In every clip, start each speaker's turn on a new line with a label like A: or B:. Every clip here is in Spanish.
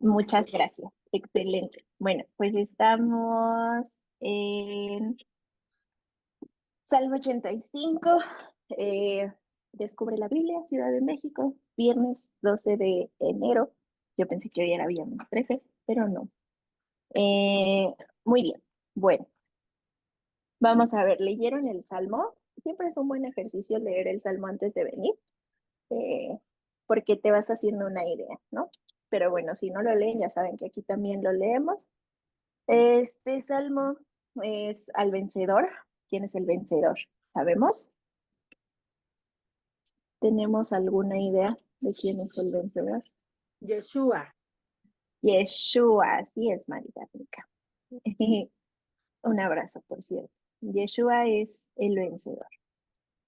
A: Muchas gracias. Excelente. Bueno, pues estamos en Salmo 85. eh, Descubre la Biblia, Ciudad de México, viernes 12 de enero. Yo pensé que hoy era viernes 13, pero no. Eh, Muy bien. Bueno, vamos a ver, ¿leyeron el Salmo? Siempre es un buen ejercicio leer el Salmo antes de venir, eh, porque te vas haciendo una idea, ¿no? Pero bueno, si no lo leen, ya saben que aquí también lo leemos. Este salmo es al vencedor. ¿Quién es el vencedor? ¿Sabemos? ¿Tenemos alguna idea de quién es el vencedor?
B: Yeshua.
A: Yeshua, así es, Marita Rica. Un abrazo, por cierto. Yeshua es el vencedor.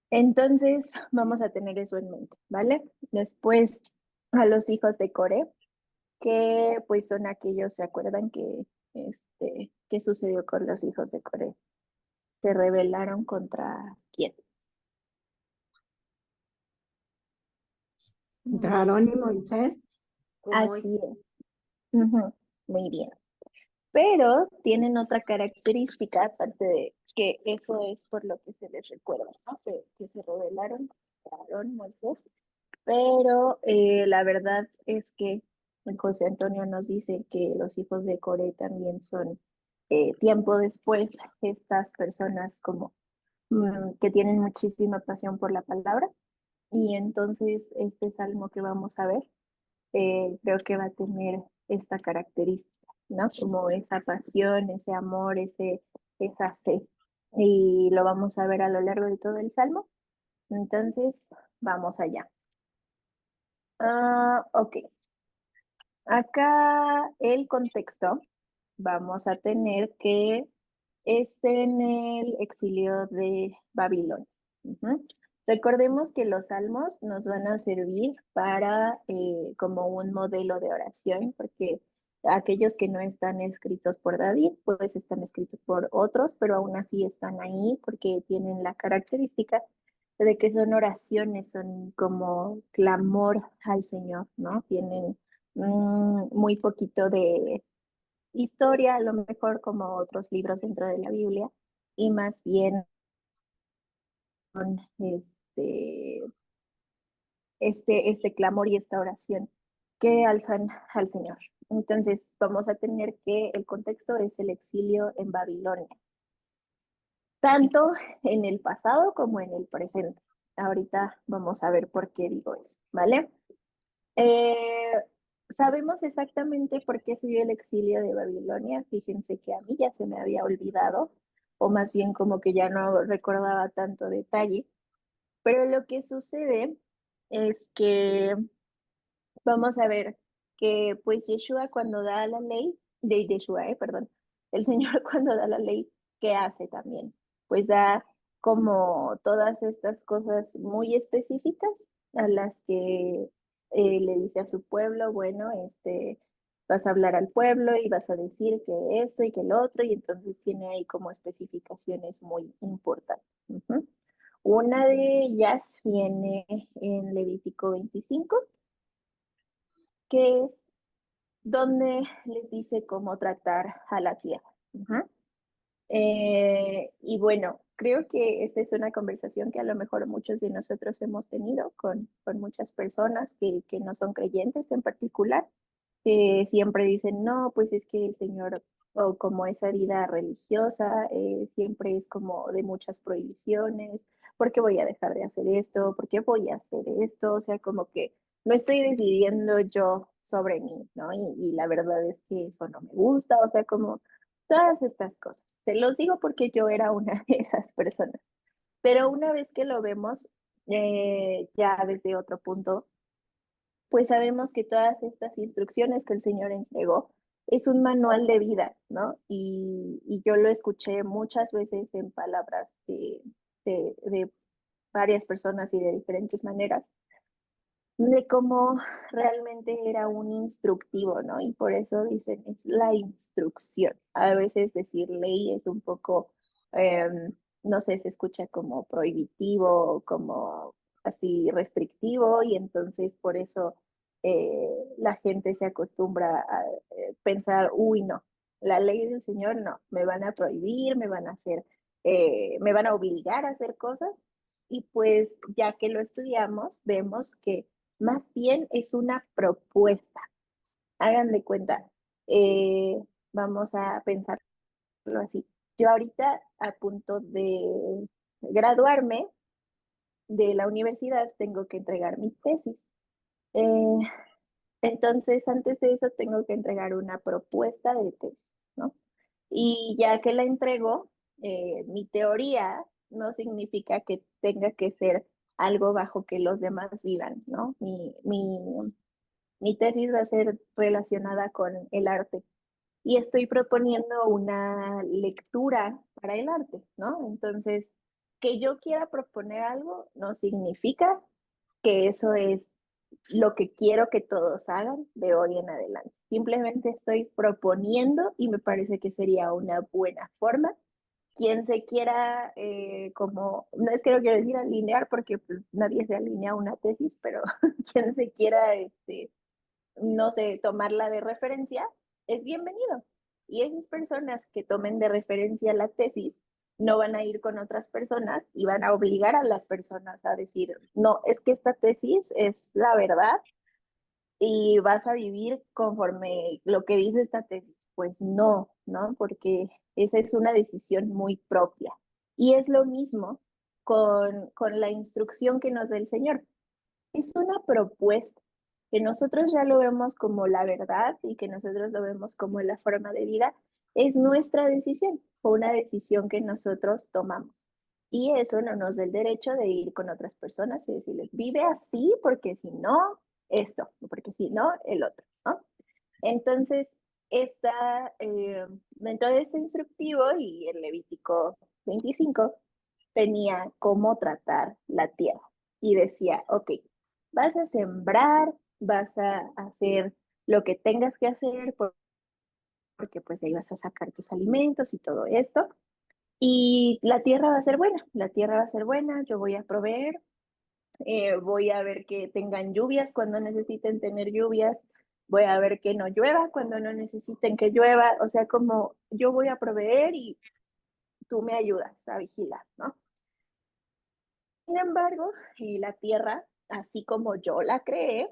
A: Entonces, vamos a tener eso en mente, ¿vale? Después, a los hijos de Coré, que pues son aquellos, ¿se acuerdan qué sucedió con los hijos de Coré? Se rebelaron contra quién.
B: Contra Aarón y Moisés. Como
A: Así es. Ujú, muy bien. Pero tienen otra característica, aparte de que eso es por lo que se les recuerda, ¿no? Que se rebelaron contra Aarón, Moisés. Pero la verdad es que José Antonio nos dice que los hijos de Coré también son tiempo después estas personas como que tienen muchísima pasión por la palabra. Y entonces este salmo que vamos a ver creo que va a tener esta característica, ¿no? Como esa pasión, ese amor, esa sed. Y lo vamos a ver a lo largo de todo el salmo. Entonces, vamos allá. Ok. Acá el contexto, vamos a tener que es en el exilio de Babilonia. Ujú. Recordemos que los salmos nos van a servir para como un modelo de oración, porque aquellos que no están escritos por David, pues están escritos por otros, pero aún así están ahí porque tienen la característica de que son oraciones, son como clamor al Señor, ¿no? Tienen muy poquito de historia, a lo mejor como otros libros dentro de la Biblia, y más bien este, este clamor y esta oración que alzan al Señor. Entonces, vamos a tener que el contexto es el exilio en Babilonia, tanto en el pasado como en el presente. Ahorita vamos a ver por qué digo eso, ¿vale? Eh, ¿Sabemos exactamente por qué se dio el exilio de Babilonia? Fíjense que a mí ya se me había olvidado, o más bien como que ya no recordaba tanto detalle, pero lo que sucede es que vamos a ver que pues Yeshua cuando da la ley, de Yeshua, perdón, el Señor cuando da la ley, ¿qué hace también? Pues da como todas estas cosas muy específicas a las que le dice a su pueblo, bueno, vas a hablar al pueblo y vas a decir que esto y que el otro, y entonces tiene ahí como especificaciones muy importantes. Ujú. Una de ellas viene en Levítico 25, que es donde les dice cómo tratar a la tierra. Ujú. Y bueno, creo que esta es una conversación que a lo mejor muchos de nosotros hemos tenido con muchas personas que no son creyentes en particular, que siempre dicen, no, pues es que el Señor, o como esa vida religiosa, siempre es como de muchas prohibiciones. ¿Por qué voy a dejar de hacer esto? ¿Por qué voy a hacer esto? O sea, como que no estoy decidiendo yo sobre mí, ¿no? Y la verdad es que eso no me gusta, o sea, como todas estas cosas. Se los digo porque yo era una de esas personas. Pero una vez que lo vemos ya desde otro punto, pues sabemos que todas estas instrucciones que el Señor entregó es un manual de vida, ¿no? Y yo lo escuché muchas veces en palabras de varias personas y de diferentes maneras, de cómo realmente era un instructivo, ¿no? Y por eso dicen, es la instrucción. A veces decir ley es un poco, no sé, se escucha como prohibitivo, como así restrictivo, y entonces por eso la gente se acostumbra a pensar, uy, no, la ley del Señor no, me van a prohibir, me van a hacer, me van a obligar a hacer cosas. Y pues ya que lo estudiamos, vemos que más bien es una propuesta. Hagan de cuenta, vamos a pensarlo así. Yo ahorita a punto de graduarme de la universidad tengo que entregar mi tesis. Eh, entonces, antes de eso tengo que entregar una propuesta de tesis, ¿no? Y ya que la entrego, mi teoría no significa que tenga que ser algo bajo que los demás vivan, ¿no? Mi tesis va a ser relacionada con el arte y estoy proponiendo una lectura para el arte, ¿no? Entonces, que yo quiera proponer algo no significa que eso es lo que quiero que todos hagan de hoy en adelante. Simplemente estoy proponiendo y me parece que sería una buena forma. Quien se quiera, como, no es que lo quiero decir alinear porque pues nadie se alinea a una tesis, pero quien se quiera, no sé, tomarla de referencia, es bienvenido. Y esas personas que tomen de referencia la tesis no van a ir con otras personas y van a obligar a las personas a decir, no, es que esta tesis es la verdad y vas a vivir conforme lo que dice esta tesis. Pues no, ¿no? Porque esa es una decisión muy propia. Y es lo mismo con la instrucción que nos da el Señor. Es una propuesta que nosotros ya lo vemos como la verdad y que nosotros lo vemos como la forma de vida. Es nuestra decisión, fue una decisión que nosotros tomamos. Y eso no nos da el derecho de ir con otras personas y decirles, vive así porque si no, esto, porque si no, el otro, ¿no? Entonces, está dentro de este instructivo y el Levítico 25 tenía cómo tratar la tierra y decía, ok, vas a sembrar, vas a hacer lo que tengas que hacer porque pues ahí vas a sacar tus alimentos y todo esto. Y la tierra va a ser buena, la tierra va a ser buena, yo voy a proveer, voy a ver que tengan lluvias cuando necesiten tener lluvias, voy a ver que no llueva cuando no necesiten que llueva, o sea, como yo voy a proveer y tú me ayudas a vigilar, ¿no? Sin embargo, la tierra, así como yo la creé,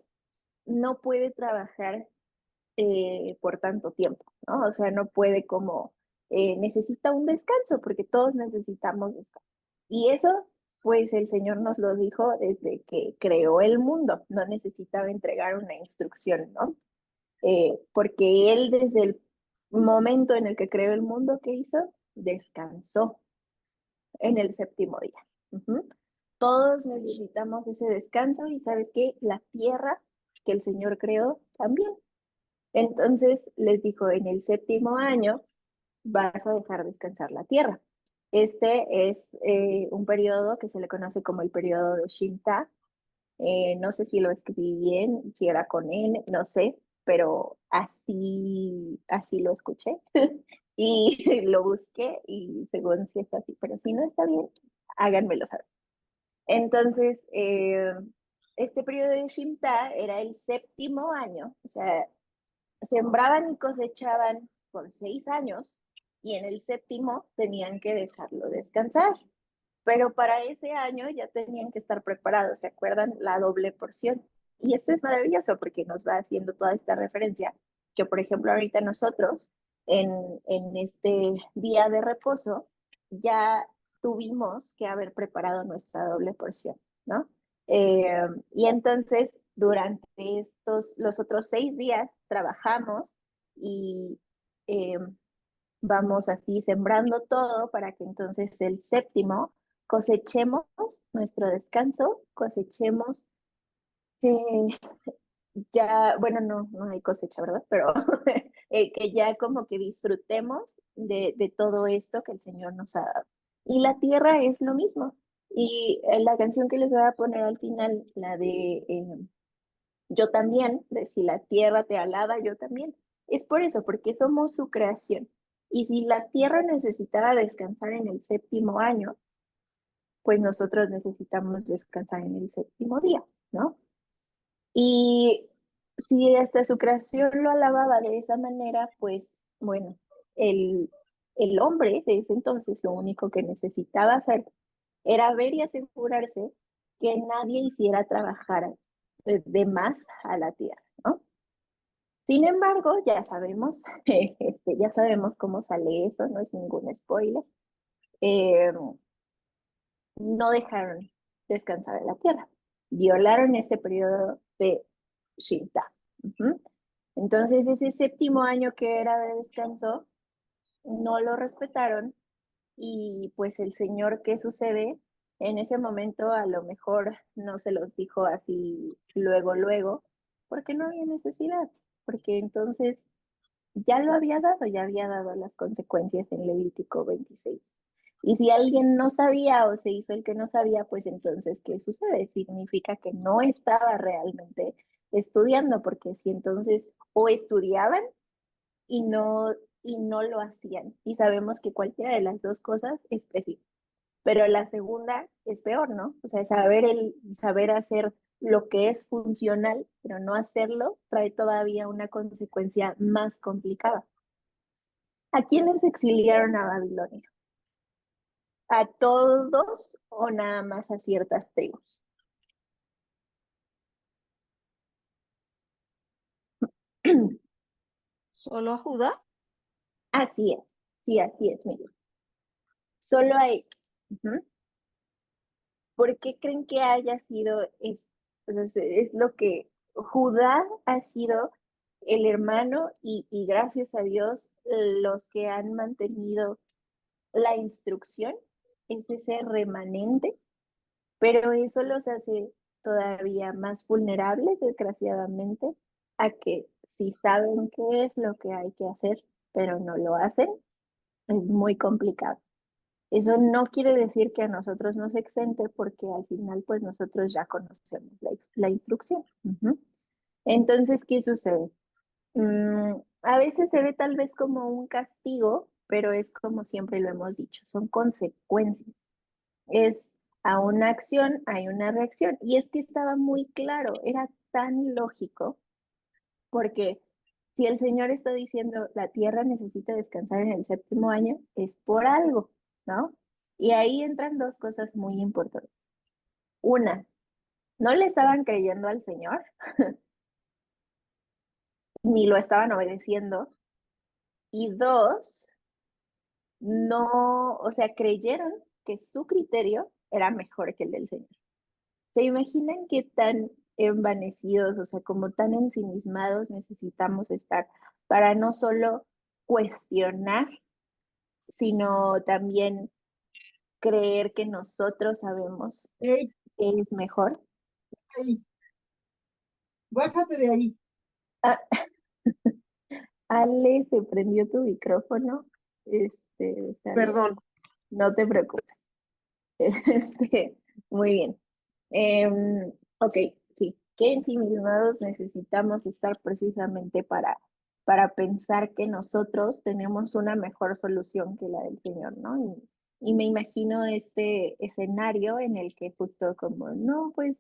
A: no puede trabajar por tanto tiempo, ¿no? O sea, no puede como, necesita un descanso, porque todos necesitamos descanso. Y eso, pues el Señor nos lo dijo desde que creó el mundo, no necesitaba entregar una instrucción, ¿no? Porque Él desde el momento en el que creó el mundo, ¿qué hizo? Descansó en el séptimo día. Ujú. Todos necesitamos ese descanso y ¿sabes qué? La tierra que el Señor creó también. Entonces les dijo, en el séptimo año vas a dejar descansar la tierra. Este es un periodo que se le conoce como el periodo de Shinta. No sé si lo escribí bien, si era con N, no sé, pero así lo escuché y lo busqué y según si está así, pero si no está bien, háganmelo saber. Entonces, este periodo de Shinta era el séptimo año, o sea, sembraban y cosechaban por 6 años y en el séptimo tenían que dejarlo descansar. Pero para ese año ya tenían que estar preparados, ¿se acuerdan? La doble porción. Y esto es maravilloso porque nos va haciendo toda esta referencia, que por ejemplo ahorita nosotros en este día de reposo ya tuvimos que haber preparado nuestra doble porción, ¿no? Y entonces durante los otros 6 días trabajamos y eh, vamos así sembrando todo para que entonces el séptimo cosechemos nuestro descanso, cosechemos eh, ya, bueno, no hay cosecha, ¿verdad? Pero que ya como que disfrutemos de todo esto que el Señor nos ha dado. Y la tierra es lo mismo. Y la canción que les voy a poner al final, la de Yo también, de si la tierra te alaba, yo también. Es por eso, porque somos su creación. Y si la tierra necesitaba descansar en el séptimo año, pues nosotros necesitamos descansar en el séptimo día, ¿no? Y si hasta su creación lo alababa de esa manera, pues bueno, el, el hombre de ese entonces lo único que necesitaba hacer era ver y asegurarse que nadie hiciera trabajar de más a la tierra, ¿no? Sin embargo, ya sabemos, ya sabemos cómo sale eso, no es ningún spoiler. eh, no dejaron descansar a la tierra, violaron este periodo de Shinta. Ujú. Entonces, ese séptimo año que era de descanso, no lo respetaron y pues el señor, ¿qué sucede? En ese momento a lo mejor no se los dijo así luego, luego, porque no había necesidad, porque entonces ya había dado las consecuencias en Levítico 26. Y si alguien no sabía o se hizo el que no sabía, pues entonces, ¿qué sucede? Significa que no estaba realmente estudiando, porque si entonces o estudiaban y y no lo hacían. Y sabemos que cualquiera de las dos cosas es pésimo. Pero la segunda es peor, ¿no? O sea, saber hacer lo que es funcional, pero no hacerlo, trae todavía una consecuencia más complicada. ¿A quiénes exiliaron a Babilonia? ¿A todos o nada más a ciertas tribus?
C: ¿Solo a Judá?
A: Así es, sí, así es, Miguel. Solo a ellos. Ujú. ¿Por qué creen que haya sido eso? Pues es lo que Judá ha sido el hermano y gracias a Dios los que han mantenido la instrucción, es ese remanente, pero eso los hace todavía más vulnerables, desgraciadamente, a que si saben qué es lo que hay que hacer, pero no lo hacen, es muy complicado. Eso no quiere decir que a nosotros nos exente, porque al final, pues nosotros ya conocemos la instrucción. Ujú. Entonces, ¿qué sucede? A veces se ve tal vez como un castigo, pero es como siempre lo hemos dicho, son consecuencias. Es a una acción, hay una reacción. Y es que estaba muy claro, era tan lógico, porque si el Señor está diciendo la tierra necesita descansar en el séptimo año, es por algo, ¿no? Y ahí entran dos cosas muy importantes. Una, no le estaban creyendo al Señor, ni lo estaban obedeciendo. Y dos, no, o sea, creyeron que su criterio era mejor que el del Señor. ¿Se imaginan qué tan envanecidos, o sea, como tan ensimismados necesitamos estar para no solo cuestionar, sino también creer que nosotros sabemos
B: Ey,
A: qué es mejor?
B: ahí, bájate de ahí.
A: Ah, Ale, se prendió tu micrófono. Déjalo.
B: Perdón.
A: No te preocupes. Muy bien. Ok, sí. ¿Qué ensimismados necesitamos estar precisamente para pensar que nosotros tenemos una mejor solución que la del Señor, ¿no? Y me imagino este escenario en el que justo como, no, pues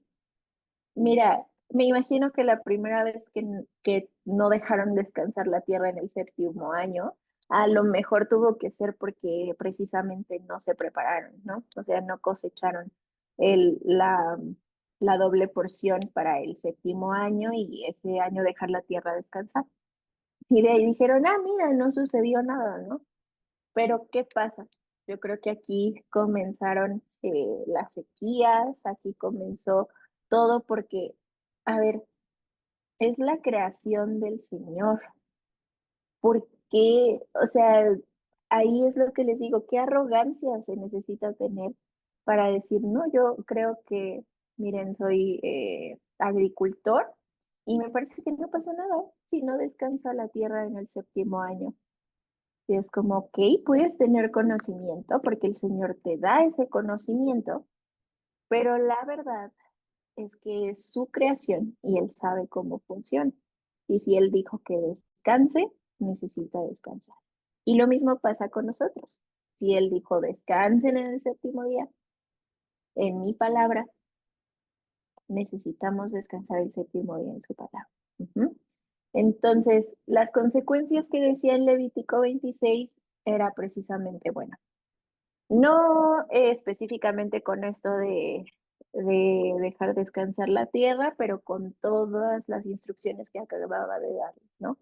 A: mira, me imagino que la primera vez que no dejaron descansar la tierra en el séptimo año, a lo mejor tuvo que ser porque precisamente no se prepararon, ¿no? O sea, no cosecharon el, la, la doble porción para el séptimo año y ese año dejar la tierra descansar. Y de ahí dijeron, ah, mira, no sucedió nada, ¿no? Pero ¿qué pasa? Yo creo que aquí comenzaron las sequías, aquí comenzó todo porque, a ver, es la creación del Señor. ¿Por qué? O sea, ahí es lo que les digo, qué arrogancia se necesita tener para decir, no, yo creo que, miren, soy agricultor y me parece que no pasa nada si no descansa la tierra en el séptimo año. Y es como, ok, puedes tener conocimiento porque el Señor te da ese conocimiento, pero la verdad es que es su creación y Él sabe cómo funciona. Y si Él dijo que descanse, necesita descansar. Y lo mismo pasa con nosotros. Si Él dijo descansen en el séptimo día, en mi palabra, necesitamos descansar el séptimo día en su palabra. Ujú. Entonces, las consecuencias que decía en Levítico 26 era precisamente, bueno, no específicamente con esto de dejar descansar la tierra, pero con todas las instrucciones que acababa de darles, ¿no?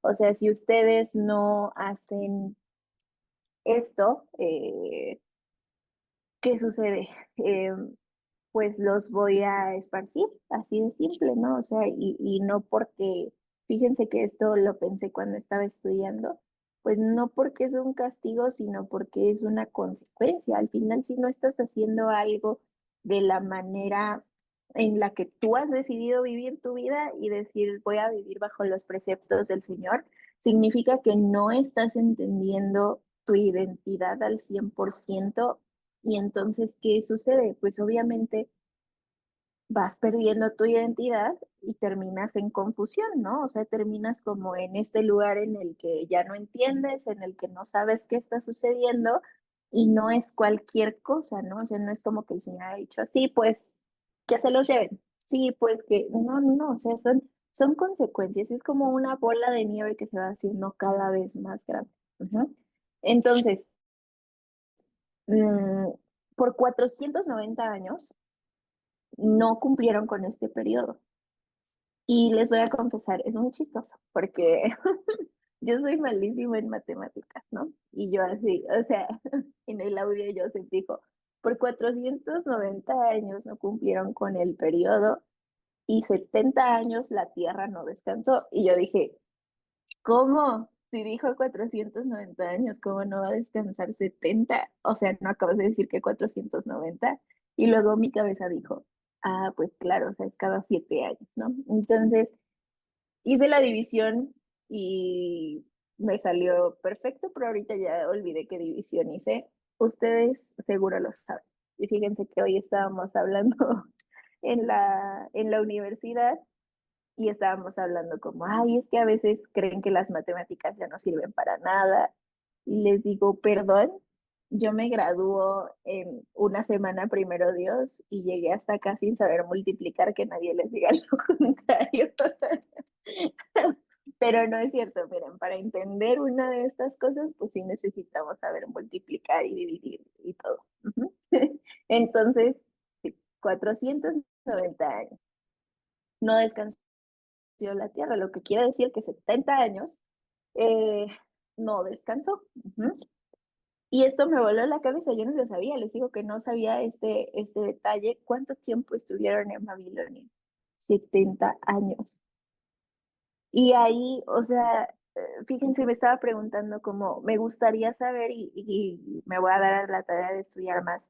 A: O sea, si ustedes no hacen esto, ¿qué sucede? Pues los voy a esparcir, así de simple, ¿no? O sea, y no porque, fíjense que esto lo pensé cuando estaba estudiando, pues no porque es un castigo, sino porque es una consecuencia. Al final, si no estás haciendo algo de la manera en la que tú has decidido vivir tu vida y decir, voy a vivir bajo los preceptos del Señor, significa que no estás entendiendo tu identidad al 100%. Y entonces, ¿qué sucede? Pues obviamente vas perdiendo tu identidad y terminas en confusión, ¿no? O sea, terminas como en este lugar en el que ya no entiendes, en el que no sabes qué está sucediendo y no es cualquier cosa, ¿no? O sea, no es como que el Señor ha dicho así, pues que se los lleven. Sí, pues que no, no, no, o sea, son consecuencias, es como una bola de nieve que se va haciendo cada vez más grande. Ujú. Entonces, mm, por 490 años no cumplieron con este periodo. Y les voy a confesar, es muy chistoso, porque yo soy malísima en matemáticas, ¿no? Y yo así, o sea, en el audio Joseph dijo, por 490 años no cumplieron con el periodo y 70 años la Tierra no descansó. Y yo dije, ¿cómo? Si dijo 490 años, ¿cómo no va a descansar 70? O sea, no acabas de decir que 490. Y luego mi cabeza dijo, ah, pues claro, o sea, es cada 7 años, ¿no? Entonces, hice la división y me salió perfecto, pero ahorita ya olvidé qué división hice. Ustedes seguro lo saben. Y fíjense que hoy estábamos hablando en la universidad y estábamos hablando como, ay, es que a veces creen que las matemáticas ya no sirven para nada. Y les digo, perdón, yo me graduó en una semana, primero Dios, y llegué hasta acá sin saber multiplicar, que nadie les diga lo contrario. Pero no es cierto, miren, para entender una de estas cosas, pues sí necesitamos saber multiplicar y dividir y todo. Ujú. Entonces, sí, 490 años. No descansó la Tierra, lo que quiere decir que 70 años eh, no descansó. Ujú. Y esto me voló la cabeza, yo no lo sabía, les digo que no sabía este detalle. ¿Cuánto tiempo estuvieron en Babilonia? 70 años. Y ahí, o sea, fíjense, me estaba preguntando como, me gustaría saber y me voy a dar a la tarea de estudiar más.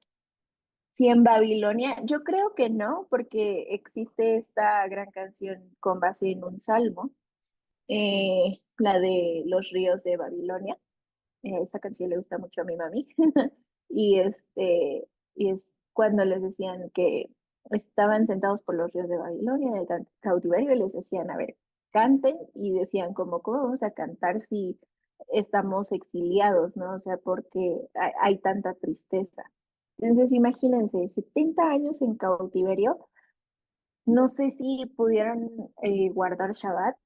A: Si en Babilonia, yo creo que no, porque existe esta gran canción con base en un salmo, la de Los ríos de Babilonia. Esa canción le gusta mucho a mi mami. Y y es cuando les decían que estaban sentados por los ríos de Babilonia en el cautiverio y les decían, a ver, canten, y decían como, ¿cómo vamos a cantar si estamos exiliados, ¿no? O sea, porque hay tanta tristeza. Entonces, imagínense, 70 años en cautiverio, no sé si pudieron guardar Shabbat,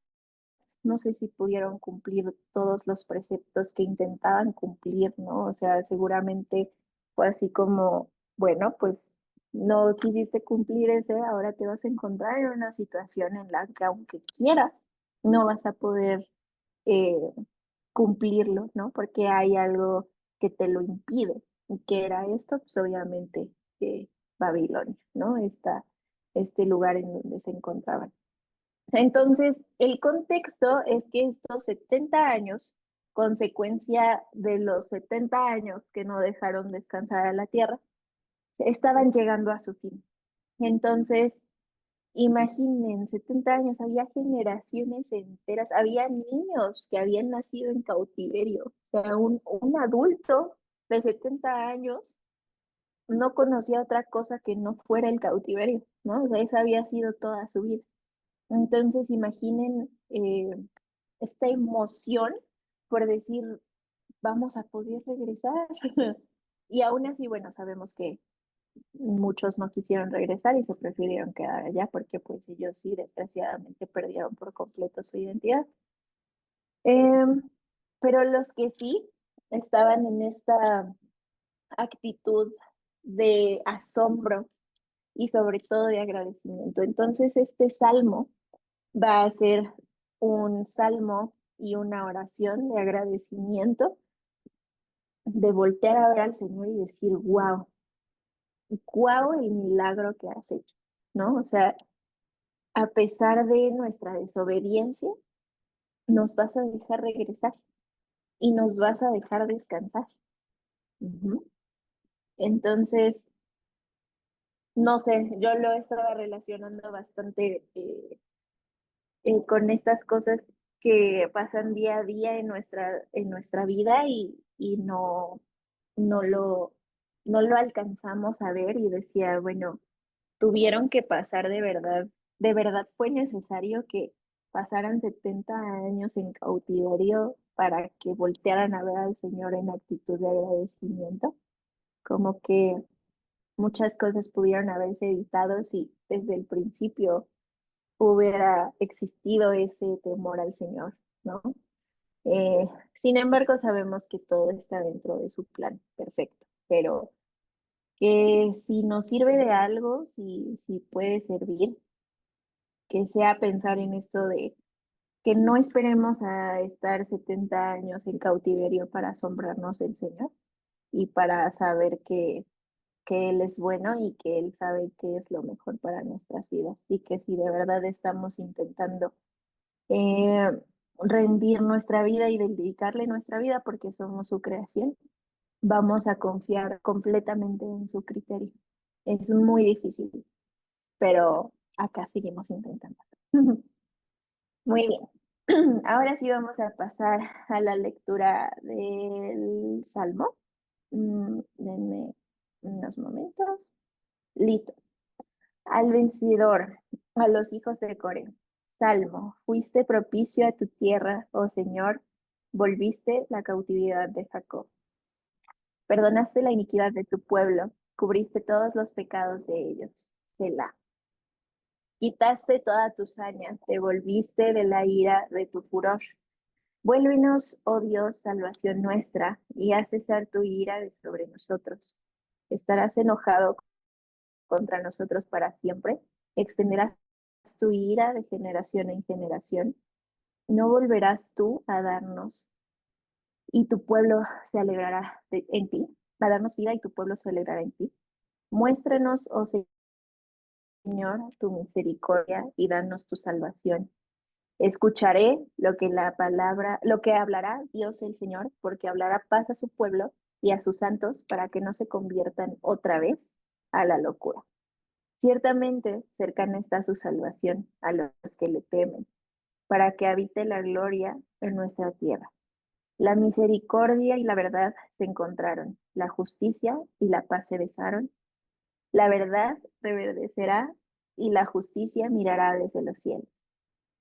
A: no sé si pudieron cumplir todos los preceptos que intentaban cumplir, ¿no? O sea, seguramente fue así como, bueno, pues no quisiste cumplir ese, ahora te vas a encontrar en una situación en la que aunque quieras, no vas a poder eh, cumplirlo, ¿no? Porque hay algo que te lo impide. ¿Y qué era esto? Pues obviamente Babilonia, ¿no? Este lugar en donde se encontraban. Entonces, el contexto es que estos 70 años, consecuencia de los 70 años que no dejaron descansar a la tierra, estaban llegando a su fin. Entonces, imaginen, 70 años, había generaciones enteras, había niños que habían nacido en cautiverio. O sea, un adulto de 70 años no conocía otra cosa que no fuera el cautiverio, ¿no? O sea, esa había sido toda su vida. Entonces, imaginen esta emoción por decir, vamos a poder regresar. Y aún así, bueno, sabemos que muchos no quisieron regresar y se prefirieron quedar allá porque pues ellos sí desgraciadamente perdieron por completo su identidad. Em, pero los que sí estaban en esta actitud de asombro y sobre todo de agradecimiento. Entonces este salmo va a ser un salmo y una oración de agradecimiento, de voltear a ver al Señor y decir, wow el milagro que has hecho, ¿no? O sea, a pesar de nuestra desobediencia, nos vas a dejar regresar y nos vas a dejar descansar. Ujú. Entonces, no sé, yo lo estaba relacionando bastante con estas cosas que pasan día a día en nuestra vida y no lo, no lo alcanzamos a ver y decía, bueno, tuvieron que pasar de verdad fue necesario que pasaran 70 años en cautiverio para que voltearan a ver al Señor en actitud de agradecimiento, como que muchas cosas pudieron haberse evitado si desde el principio hubiera existido ese temor al Señor, ¿no? Eh, Sin embargo, sabemos que todo está dentro de su plan perfecto, pero que si nos sirve de algo, si puede servir, que sea pensar en esto de que no esperemos a estar 70 años en cautiverio para asombrarnos del Señor y para saber que Él es bueno y que Él sabe qué es lo mejor para nuestras vidas. Y que si de verdad estamos intentando eh, rendir nuestra vida y dedicarle nuestra vida porque somos su creación, vamos a confiar completamente en su criterio. Es muy difícil, pero acá seguimos intentando. Muy bien. Ahora sí vamos a pasar a la lectura del Salmo. Denme unos momentos. Listo. Al vencedor, a los hijos de Core. Salmo. Fuiste propicio a tu tierra, oh Señor. Volviste la cautividad de Jacob. Perdonaste la iniquidad de tu pueblo. Cubriste todos los pecados de ellos. Selah. Quitaste toda tu saña. Te volviste de la ira de tu furor. Vuélvenos, oh Dios, salvación nuestra, y haz cesar tu ira de sobre nosotros. ¿Estarás enojado contra nosotros para siempre? ¿Extenderás tu ira de generación en generación? ¿No volverás tú a darnos y tu pueblo se alegrará en ti? A darnos vida y tu pueblo se alegrará en ti. Muéstranos, oh Señor, tu misericordia y danos tu salvación. Escucharé lo que hablará Dios el Señor, porque hablará paz a su pueblo y a sus santos para que no se conviertan otra vez a la locura. Ciertamente cercana está su salvación a los que le temen, para que habite la gloria en nuestra tierra. La misericordia y la verdad se encontraron, la justicia y la paz se besaron. La verdad reverdecerá y la justicia mirará desde los cielos.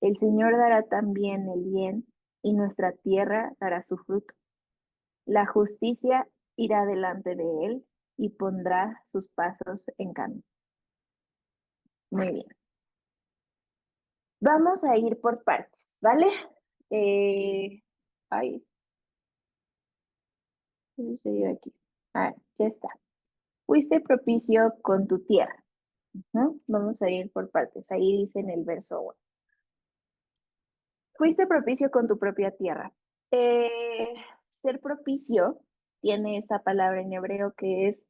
A: El Señor dará también el bien y nuestra tierra dará su fruto. La justicia irá delante de él y pondrá sus pasos en camino. Muy bien. Vamos a ir por partes, ¿vale? Eh, Ay, ¿qué sucedió aquí? Ah, ya está. Fuiste propicio con tu tierra. ¿No? Vamos a ir por partes. Ahí dice en el verso 1. Fuiste propicio con tu propia tierra. Eh, Ser propicio tiene esta palabra en hebreo que es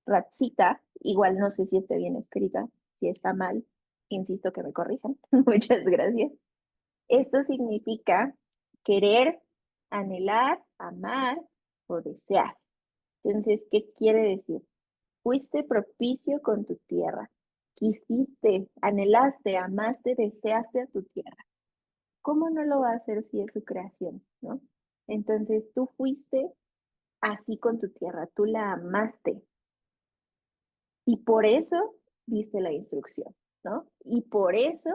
A: ratzita. Igual no sé si esté bien escrita, si está mal, insisto que me corrijan. Muchas gracias. Esto significa querer, anhelar, amar o desear. Entonces, ¿qué quiere decir? Fuiste propicio con tu tierra. Quisiste, anhelaste, amaste, deseaste a tu tierra. ¿Cómo no lo va a hacer si es su creación, no? Entonces tú fuiste así con tu tierra, tú la amaste y por eso diste la instrucción, ¿no? Y por eso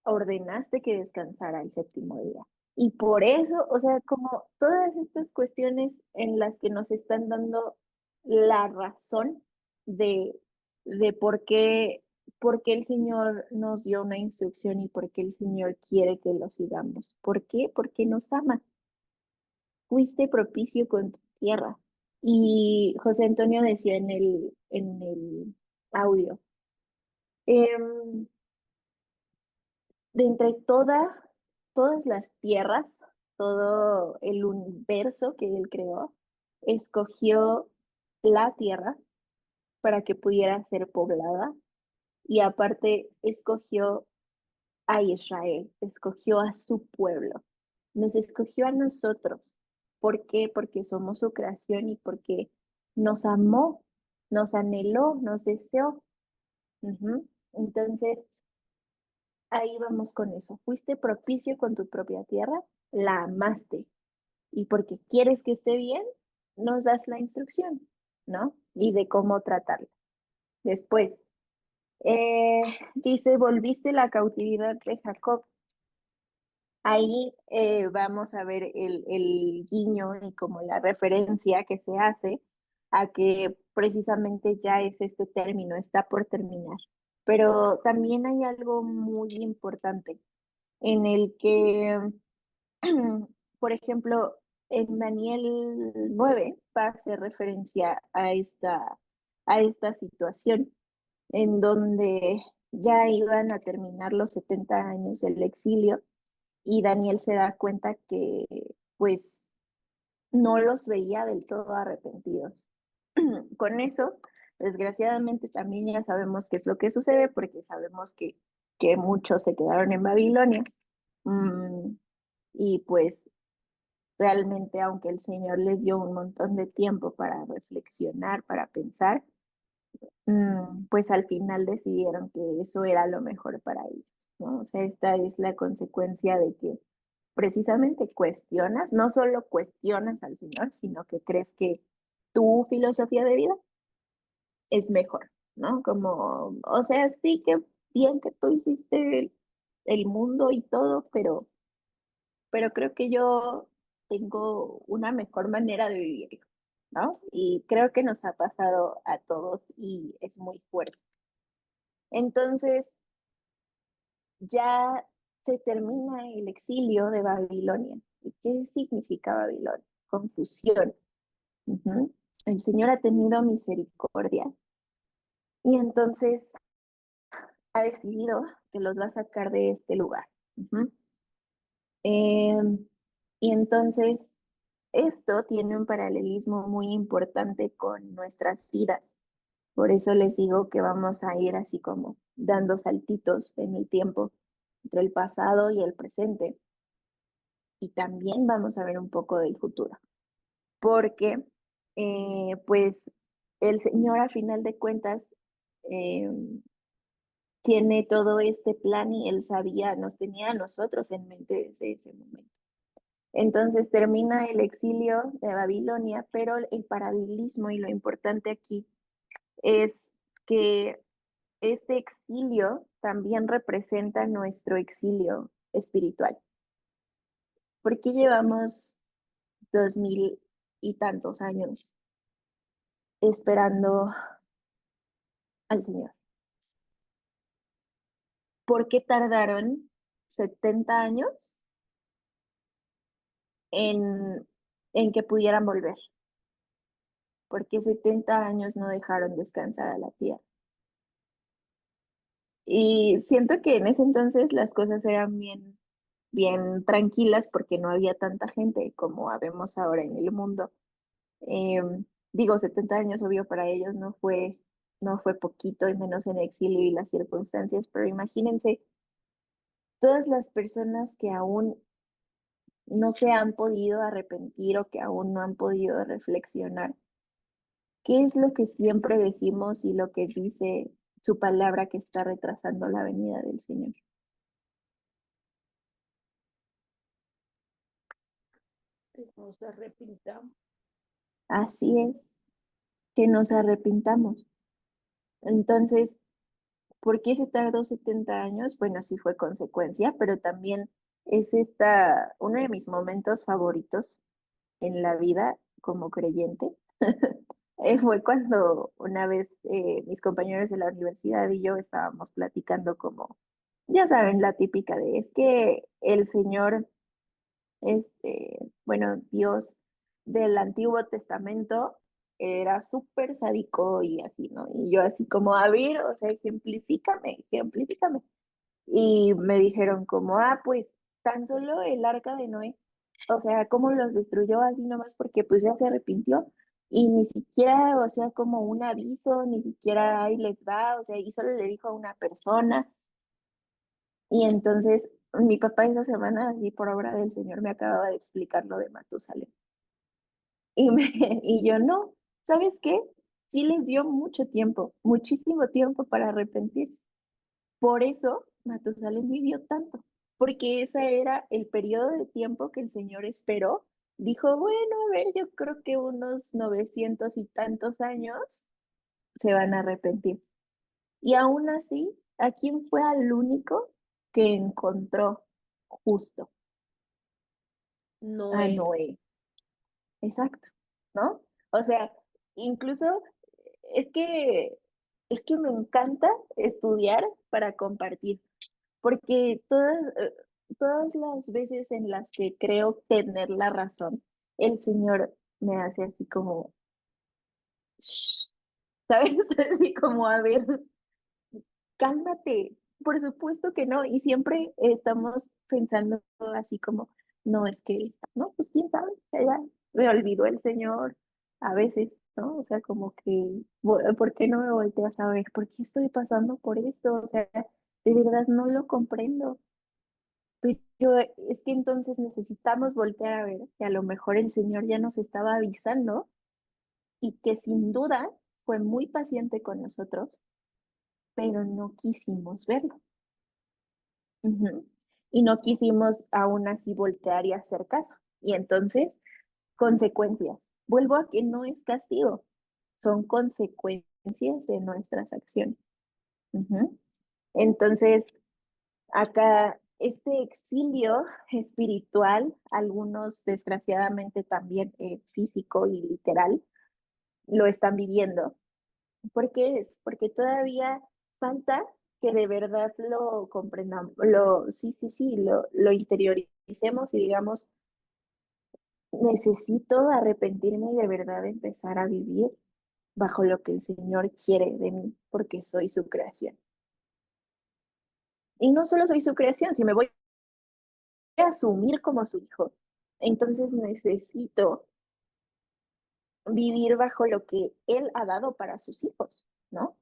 A: ordenaste que descansara el séptimo día. Y por eso, o sea, como todas estas cuestiones en las que nos están dando la razón de de por qué el Señor nos dio una instrucción y por qué el Señor quiere que lo sigamos. ¿Por qué? Porque nos ama. Fuiste propicio con tu tierra. Y José Antonio decía en el audio, em, de entre todas las tierras, todo el universo que él creó, escogió la tierra para que pudiera ser poblada y aparte escogió a Israel, escogió a su pueblo, nos escogió a nosotros. ¿Por qué? Porque somos su creación y porque nos amó, nos anheló, nos deseó. Ujú. Entonces, ahí vamos con eso. Fuiste propicio con tu propia tierra, la amaste y porque quieres que esté bien, nos das la instrucción, ¿no? Y de cómo tratarla. Después, eh, dice, volviste la cautividad de Jacob. Ahí vamos a ver el guiño y como la referencia que se hace a que precisamente ya es este término, está por terminar. Pero también hay algo muy importante en el que, por ejemplo, en Daniel 9 va a hacer referencia a esta situación en donde ya iban a terminar los 70 años del exilio y Daniel se da cuenta que pues no los veía del todo arrepentidos. Con eso, desgraciadamente también ya sabemos qué es lo que sucede porque sabemos que muchos se quedaron en Babilonia. Mm, y pues realmente, aunque el Señor les dio un montón de tiempo para reflexionar, para pensar, pues al final decidieron que eso era lo mejor para ellos, ¿no? O sea, esta es la consecuencia de que precisamente cuestionas, no solo cuestionas al Señor, sino que crees que tu filosofía de vida es mejor, ¿no? Como, o sea, sí que bien que tú hiciste el mundo y todo, pero creo que yo tengo una mejor manera de vivirlo, ¿no? Y creo que nos ha pasado a todos y es muy fuerte. Entonces, ya se termina el exilio de Babilonia. ¿Y qué significa Babilonia? Confusión. Ujú. El Señor ha tenido misericordia y entonces ha decidido que los va a sacar de este lugar. Ujú. Y entonces esto tiene un paralelismo muy importante con nuestras vidas. Por eso les digo que vamos a ir así como dando saltitos en el tiempo entre el pasado y el presente. Y también vamos a ver un poco del futuro, porque pues el Señor a final de cuentas eh, tiene todo este plan y Él sabía, nos tenía a nosotros en mente desde ese momento. Entonces termina el exilio de Babilonia, pero el paralelismo y lo importante aquí es que este exilio también representa nuestro exilio espiritual. ¿Por qué llevamos 2000 y tantos años esperando al Señor? ¿Por qué tardaron 70 años en, en que pudieran volver? ¿Por qué 70 años no dejaron descansar a la tierra? Y siento que en ese entonces las cosas eran bien tranquilas porque no había tanta gente como habemos ahora en el mundo. Digo, 70 años, obvio, para ellos no fue poquito, y menos en exilio y las circunstancias, pero imagínense todas las personas que aún no se han podido arrepentir o que aún no han podido reflexionar. ¿Qué es lo que siempre decimos y lo que dice su palabra que está retrasando la venida del Señor?
B: Que nos arrepintamos.
A: Así es, que nos arrepintamos. Entonces, ¿por qué se tardó 70 años? Bueno, sí fue consecuencia, pero también es uno de mis momentos favoritos en la vida como creyente, Fue cuando una vez mis compañeros de la universidad y yo estábamos platicando como, ya saben, la típica de, es que el Señor, bueno, Dios del Antiguo Testamento era súper sádico y así, ¿no? Y yo así como, a ver, o sea, ejemplifícame, ejemplifícame. Y me dijeron como, ah, pues tan solo el arca de Noé, o sea, cómo los destruyó así nomás porque pues ya se arrepintió y ni siquiera, o sea, como un aviso, ni siquiera ahí les va, o sea, y solo le dijo a una persona. Y entonces mi papá esa semana, así por obra del Señor, me acababa de explicar lo de Matusalén. Y yo no, ¿sabes qué? Sí les dio mucho tiempo, muchísimo tiempo para arrepentirse. Por eso Matusalén vivió tanto, porque ese era el periodo de tiempo que el Señor esperó. Dijo, bueno, a ver, yo creo que unos 900 y tantos años se van a arrepentir. Y aún así, ¿a quién fue al único que encontró justo? A
B: Noé.
A: Noé. Exacto, ¿no? O sea, incluso es que, es que me encanta estudiar para compartir. Porque todas las veces en las que creo tener la razón, el Señor me hace así como, "Shh", ¿sabes? Así como, a ver, cálmate. Por supuesto que no. Y siempre estamos pensando así como, no, es que, no, pues quién sabe, o sea, ya me olvidó el Señor a veces, ¿no? O sea, como que, ¿por qué no me volteas a ver? ¿Por qué estoy pasando por esto? O sea, de verdad no lo comprendo. Pero es que entonces necesitamos voltear a ver que a lo mejor el Señor ya nos estaba avisando y que sin duda fue muy paciente con nosotros, pero no quisimos verlo. Ujú. Y no quisimos aún así voltear y hacer caso. Y entonces, consecuencias. Vuelvo a que no es castigo, son consecuencias de nuestras acciones. Ujú. Entonces, acá, este exilio espiritual, algunos desgraciadamente también físico y literal, lo están viviendo. ¿Por qué es? Porque todavía falta que de verdad lo comprendamos, sí, lo interioricemos y digamos, necesito arrepentirme y de verdad empezar a vivir bajo lo que el Señor quiere de mí, porque soy su creación. Y no solo soy su creación, si me voy a asumir como su hijo, entonces necesito vivir bajo lo que Él ha dado para sus hijos, ¿no?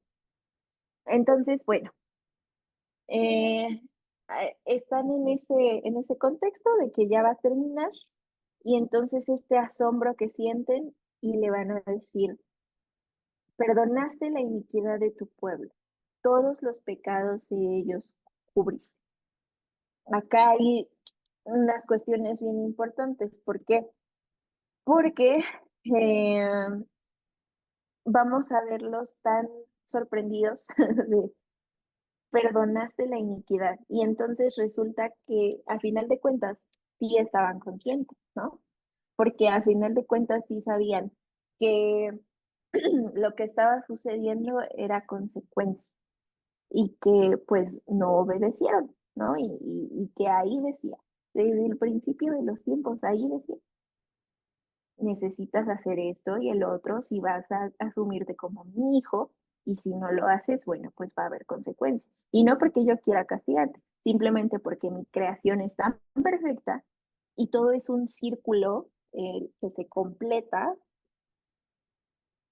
A: Entonces, bueno, eh, están en ese contexto de que ya va a terminar y entonces este asombro que sienten y le van a decir, perdonaste la iniquidad de tu pueblo, todos los pecados de ellos cubriste. Acá hay unas cuestiones bien importantes. ¿Por qué? Porque eh, vamos a verlos tan sorprendidos de perdonaste la iniquidad. Y entonces resulta que a final de cuentas sí estaban conscientes, ¿no? Porque a final de cuentas sí sabían que lo que estaba sucediendo era consecuencia y que pues no obedecieron, ¿no? Y que ahí decía, desde el principio de los tiempos, ahí decía, necesitas hacer esto y el otro si vas a asumirte como mi hijo y si no lo haces, bueno, pues va a haber consecuencias. Y no porque yo quiera castigarte, simplemente porque mi creación es tan perfecta y todo es un círculo que se completa,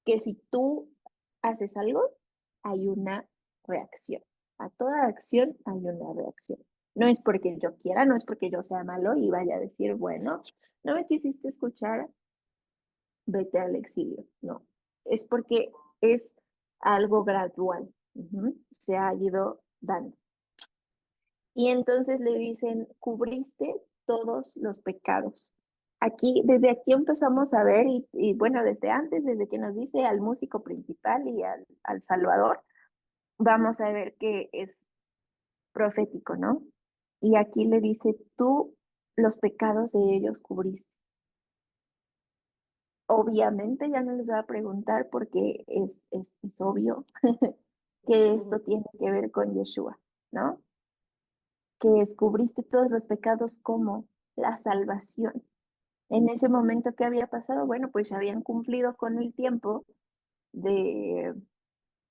A: que si tú haces algo, hay una reacción. A toda acción hay una reacción. No es porque yo quiera, no es porque yo sea malo y vaya a decir, bueno, no me quisiste escuchar, vete al exilio. No, es porque es algo gradual. Se ha ido dando. Y entonces le dicen, cubriste todos los pecados. Aquí, desde aquí empezamos a ver, y bueno, desde antes, desde que nos dice al músico principal y al Salvador, vamos a ver que es profético, ¿no? Y aquí le dice, tú los pecados de ellos cubriste. Obviamente ya no les voy a preguntar porque es obvio que esto tiene que ver con Yeshua, ¿no? Que descubriste todos los pecados como la salvación. En ese momento, ¿qué había pasado? Bueno, pues ya habían cumplido con el tiempo de,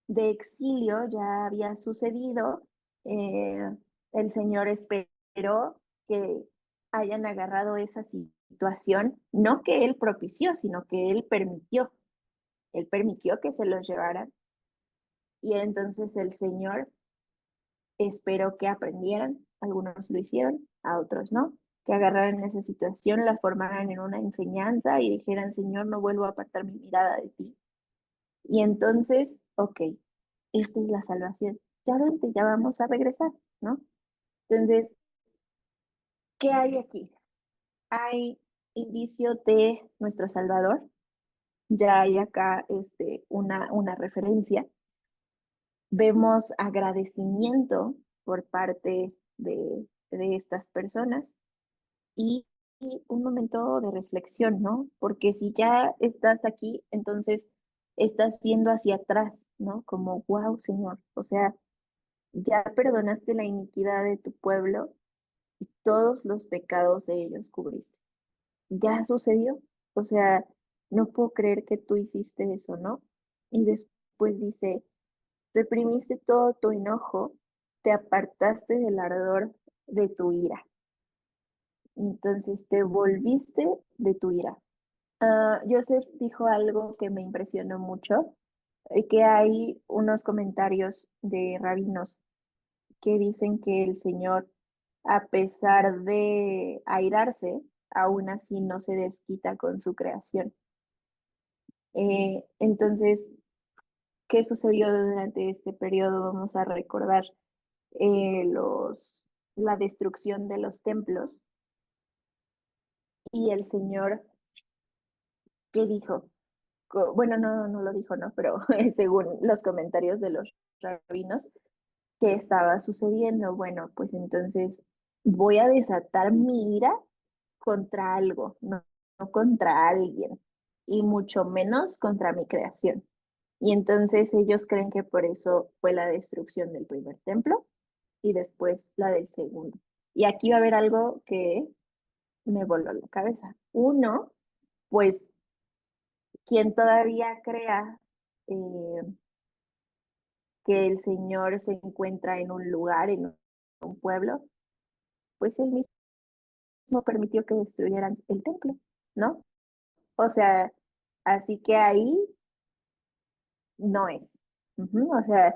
A: de exilio, ya había sucedido. eh, el Señor esperó que hayan agarrado esa situación, no que Él propició, sino que Él permitió. Él permitió que se los llevaran y entonces el Señor esperó que aprendieran, algunos lo hicieron, a otros no, que agarraran esa situación, la formaran en una enseñanza y dijeran, Señor, no vuelvo a apartar mi mirada de ti. Y entonces, ok, esta es la salvación. Ya vente, ya vamos a regresar, ¿no? Entonces, ¿qué hay aquí? Hay indicio de nuestro Salvador, ya hay acá una referencia. Vemos agradecimiento por parte de estas personas y un momento de reflexión, ¿no? Porque si ya estás aquí, entonces estás viendo hacia atrás, ¿no? Como, wow, Señor, o sea, ya perdonaste la iniquidad de tu pueblo y todos los pecados de ellos cubriste. Ya sucedió, o sea, no puedo creer que tú hiciste eso, ¿no? Y después dice, reprimiste todo tu enojo, te apartaste del ardor de tu ira. Entonces te volviste de tu ira. Joseph dijo algo que me impresionó mucho, que hay unos comentarios de rabinos que dicen que el Señor, a pesar de airarse, aún así no se desquita con su creación. Entonces, ¿qué sucedió durante este periodo? Vamos a recordar la destrucción de los templos y el Señor, ¿qué dijo? Bueno, no lo dijo, ¿no? Pero según los comentarios de los rabinos, ¿qué estaba sucediendo? Bueno, pues entonces voy a desatar mi ira contra algo, no contra alguien, y mucho menos contra mi creación. Y entonces ellos creen que por eso fue la destrucción del primer templo y después la del segundo. Y aquí va a haber algo que me voló la cabeza. Uno, pues quien todavía crea eh, que el Señor se encuentra en un lugar, en un pueblo, pues él mismo permitió que destruyeran el templo, ¿no? O sea, así que ahí no es. Ujú. O sea,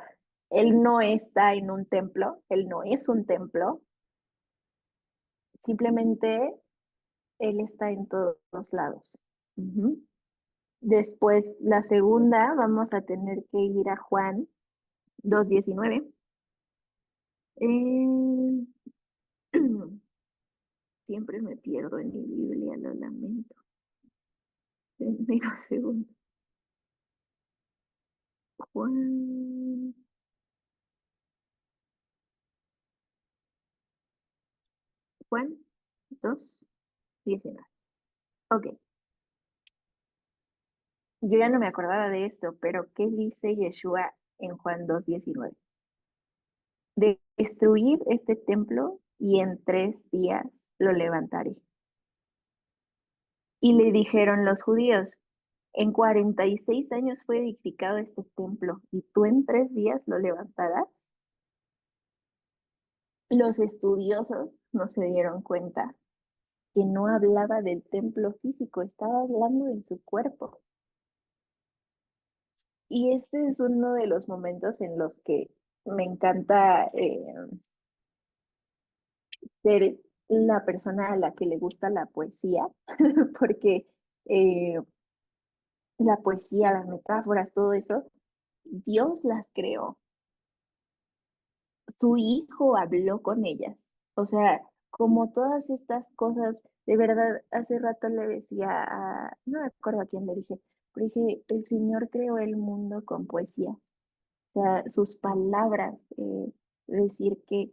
A: él no está en un templo, él no es un templo, simplemente él está en todos los lados. Ujú. Después, la segunda, vamos a tener que ir a Juan 2:19. Eh, siempre me pierdo en mi Biblia, lo lamento. Denme 2 segundos. Juan, Juan 2:19. Ok, yo ya no me acordaba de esto, pero ¿qué dice Yeshua en Juan 2:19? De destruir este templo y en 3 días lo levantaré. Y le dijeron los judíos, en 46 años fue edificado este templo y tú en 3 días lo levantarás. Los estudiosos no se dieron cuenta que no hablaba del templo físico, estaba hablando de su cuerpo. Y este es uno de los momentos en los que me encanta ser la persona a la que le gusta la poesía, porque eh, la poesía, las metáforas, todo eso, Dios las creó. Su hijo habló con ellas. O sea, como todas estas cosas, de verdad, hace rato le decía no me acuerdo a quién le dije, pero dije, el Señor creó el mundo con poesía. O sea, sus palabras, decir que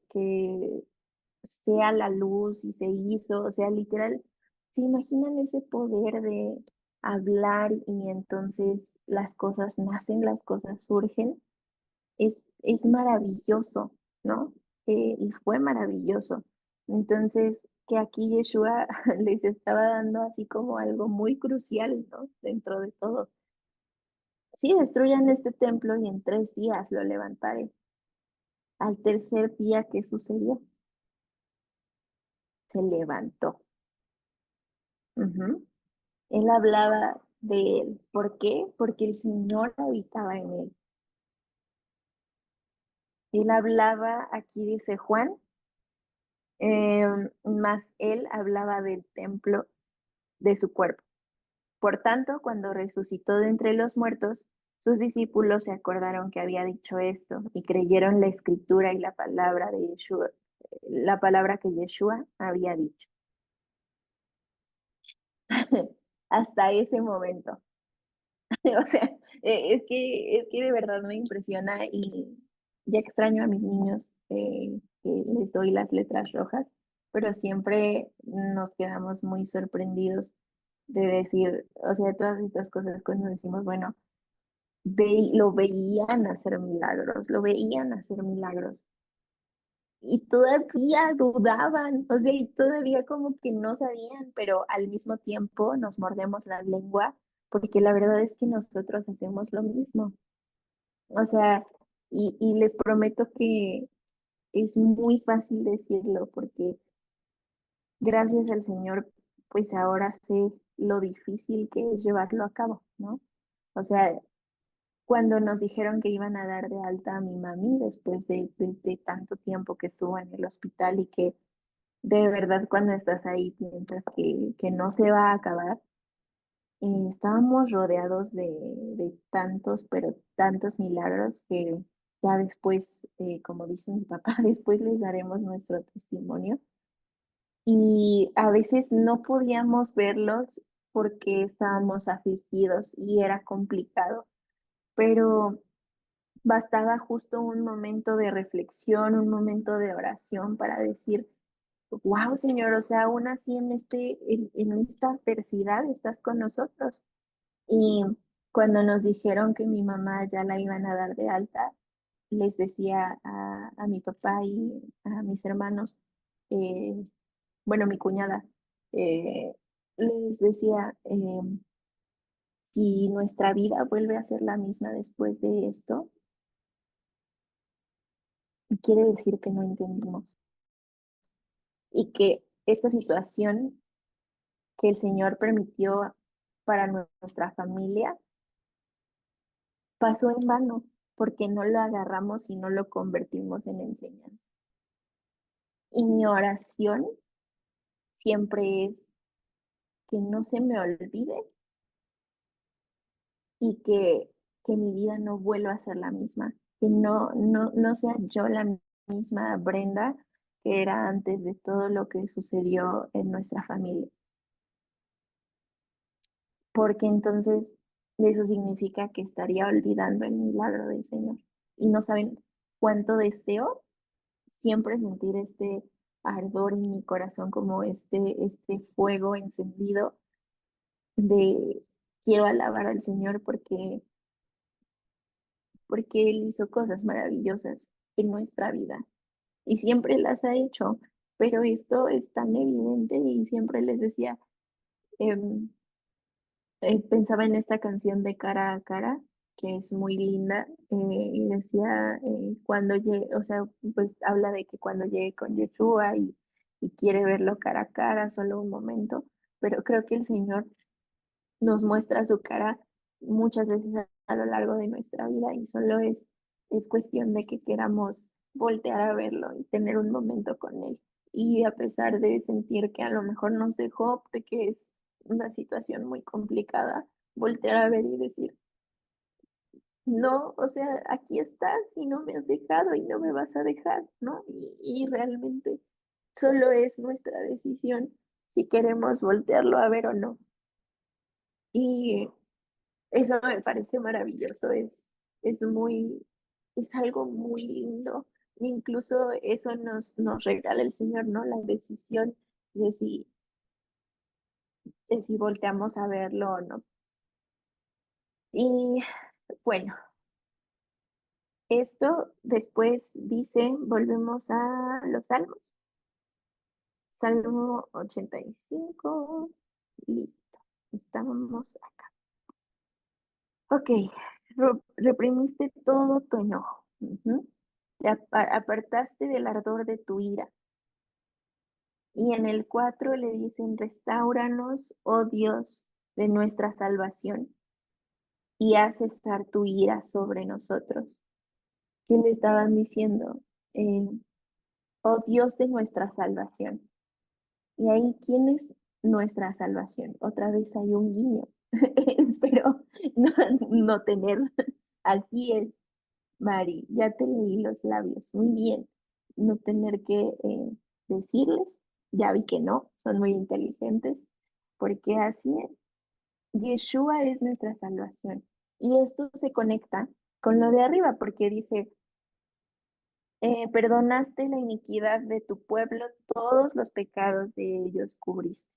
A: sea la luz y se hizo, o sea, literal, ¿se imaginan ese poder de hablar y entonces las cosas nacen, las cosas surgen, es maravilloso, ¿no? Y fue maravilloso. Entonces, que aquí Yeshua les estaba dando así como algo muy crucial, ¿no? Dentro de todo. Sí, destruyan este templo y en 3 días lo levantaré. Al tercer día, ¿qué sucedió? Se levantó. Ujú. Él hablaba de él. ¿Por qué? Porque el Señor habitaba en él. Él hablaba, aquí dice Juan, más él hablaba del templo de su cuerpo. Por tanto, cuando resucitó de entre los muertos, sus discípulos se acordaron que había dicho esto y creyeron la escritura y la palabra de Yeshua, la palabra que Yeshua había dicho. Hasta ese momento. O sea, es que de verdad me impresiona y ya extraño a mis niños que les doy las letras rojas, pero siempre nos quedamos muy sorprendidos de decir, o sea, todas estas cosas cuando decimos, bueno, lo veían hacer milagros, lo veían hacer milagros. Y todavía dudaban, o sea, y todavía como que no sabían, pero al mismo tiempo nos mordemos la lengua porque la verdad es que nosotros hacemos lo mismo. O sea, y les prometo que es muy fácil decirlo porque gracias al Señor, pues ahora sé lo difícil que es llevarlo a cabo, ¿no? O sea, cuando nos dijeron que iban a dar de alta a mi mami después de tanto tiempo que estuvo en el hospital y que de verdad cuando estás ahí piensas que no se va a acabar. Estábamos rodeados de tantos, pero tantos milagros que ya después, como dice mi papá, después les daremos nuestro testimonio. Y a veces no podíamos verlos porque estábamos afligidos y era complicado, pero bastaba justo un momento de reflexión, un momento de oración para decir, wow, Señor, o sea, aún así en esta adversidad estás con nosotros. Y cuando nos dijeron que mi mamá ya la iban a dar de alta, les decía a mi papá y a mis hermanos, eh, bueno, mi cuñada, les decía, si nuestra vida vuelve a ser la misma después de esto, quiere decir que no entendimos y que esta situación que el Señor permitió para nuestra familia pasó en vano porque no lo agarramos y no lo convertimos en enseñanza. Y mi oración siempre es que no se me olvide y que mi vida no vuelva a ser la misma, que no sea yo la misma Brenda que era antes de todo lo que sucedió en nuestra familia, porque entonces eso significa que estaría olvidando el milagro del Señor. Y no saben cuánto deseo siempre sentir este ardor en mi corazón, como este fuego encendido de quiero alabar al Señor porque Él hizo cosas maravillosas en nuestra vida y siempre las ha hecho, pero esto es tan evidente y siempre les decía, em, pensaba en esta canción de Cara a Cara, que es muy linda, y decía, cuando llegue, o sea, pues habla de que cuando llegue con Yeshua y quiere verlo cara a cara, solo un momento, pero creo que el Señor nos muestra su cara muchas veces a lo largo de nuestra vida y solo es cuestión de que queramos voltear a verlo y tener un momento con él. Y a pesar de sentir que a lo mejor nos dejó, de que es una situación muy complicada, voltear a ver y decir, no, o sea, aquí estás y no me has dejado y no me vas a dejar, ¿no? Y realmente solo es nuestra decisión si queremos voltearlo a ver o no. Y eso me parece maravilloso, es algo muy lindo. Incluso eso nos regala el Señor, ¿no? La decisión de si de si volteamos a verlo o no. Y bueno, esto después dice, volvemos a los salmos. Salmo 85, listo, estábamos acá. Ok, reprimiste todo tu enojo. Ujú. Te apartaste del ardor de tu ira. Y en el 4 le dicen, restauranos, oh Dios, de nuestra salvación, y haz cesar tu ira sobre nosotros. ¿Qué le estaban diciendo? Eh, oh Dios de nuestra salvación. Y ahí, ¿quién es nuestra salvación? Otra vez hay un guiño. Espero no, no tener. Así es, Mari, ya te leí los labios. Muy bien. No tener que decirles. Ya vi que no, son muy inteligentes. Porque así es. Yeshua es nuestra salvación. Y esto se conecta con lo de arriba, porque dice, perdonaste la iniquidad de tu pueblo, todos los pecados de ellos cubriste.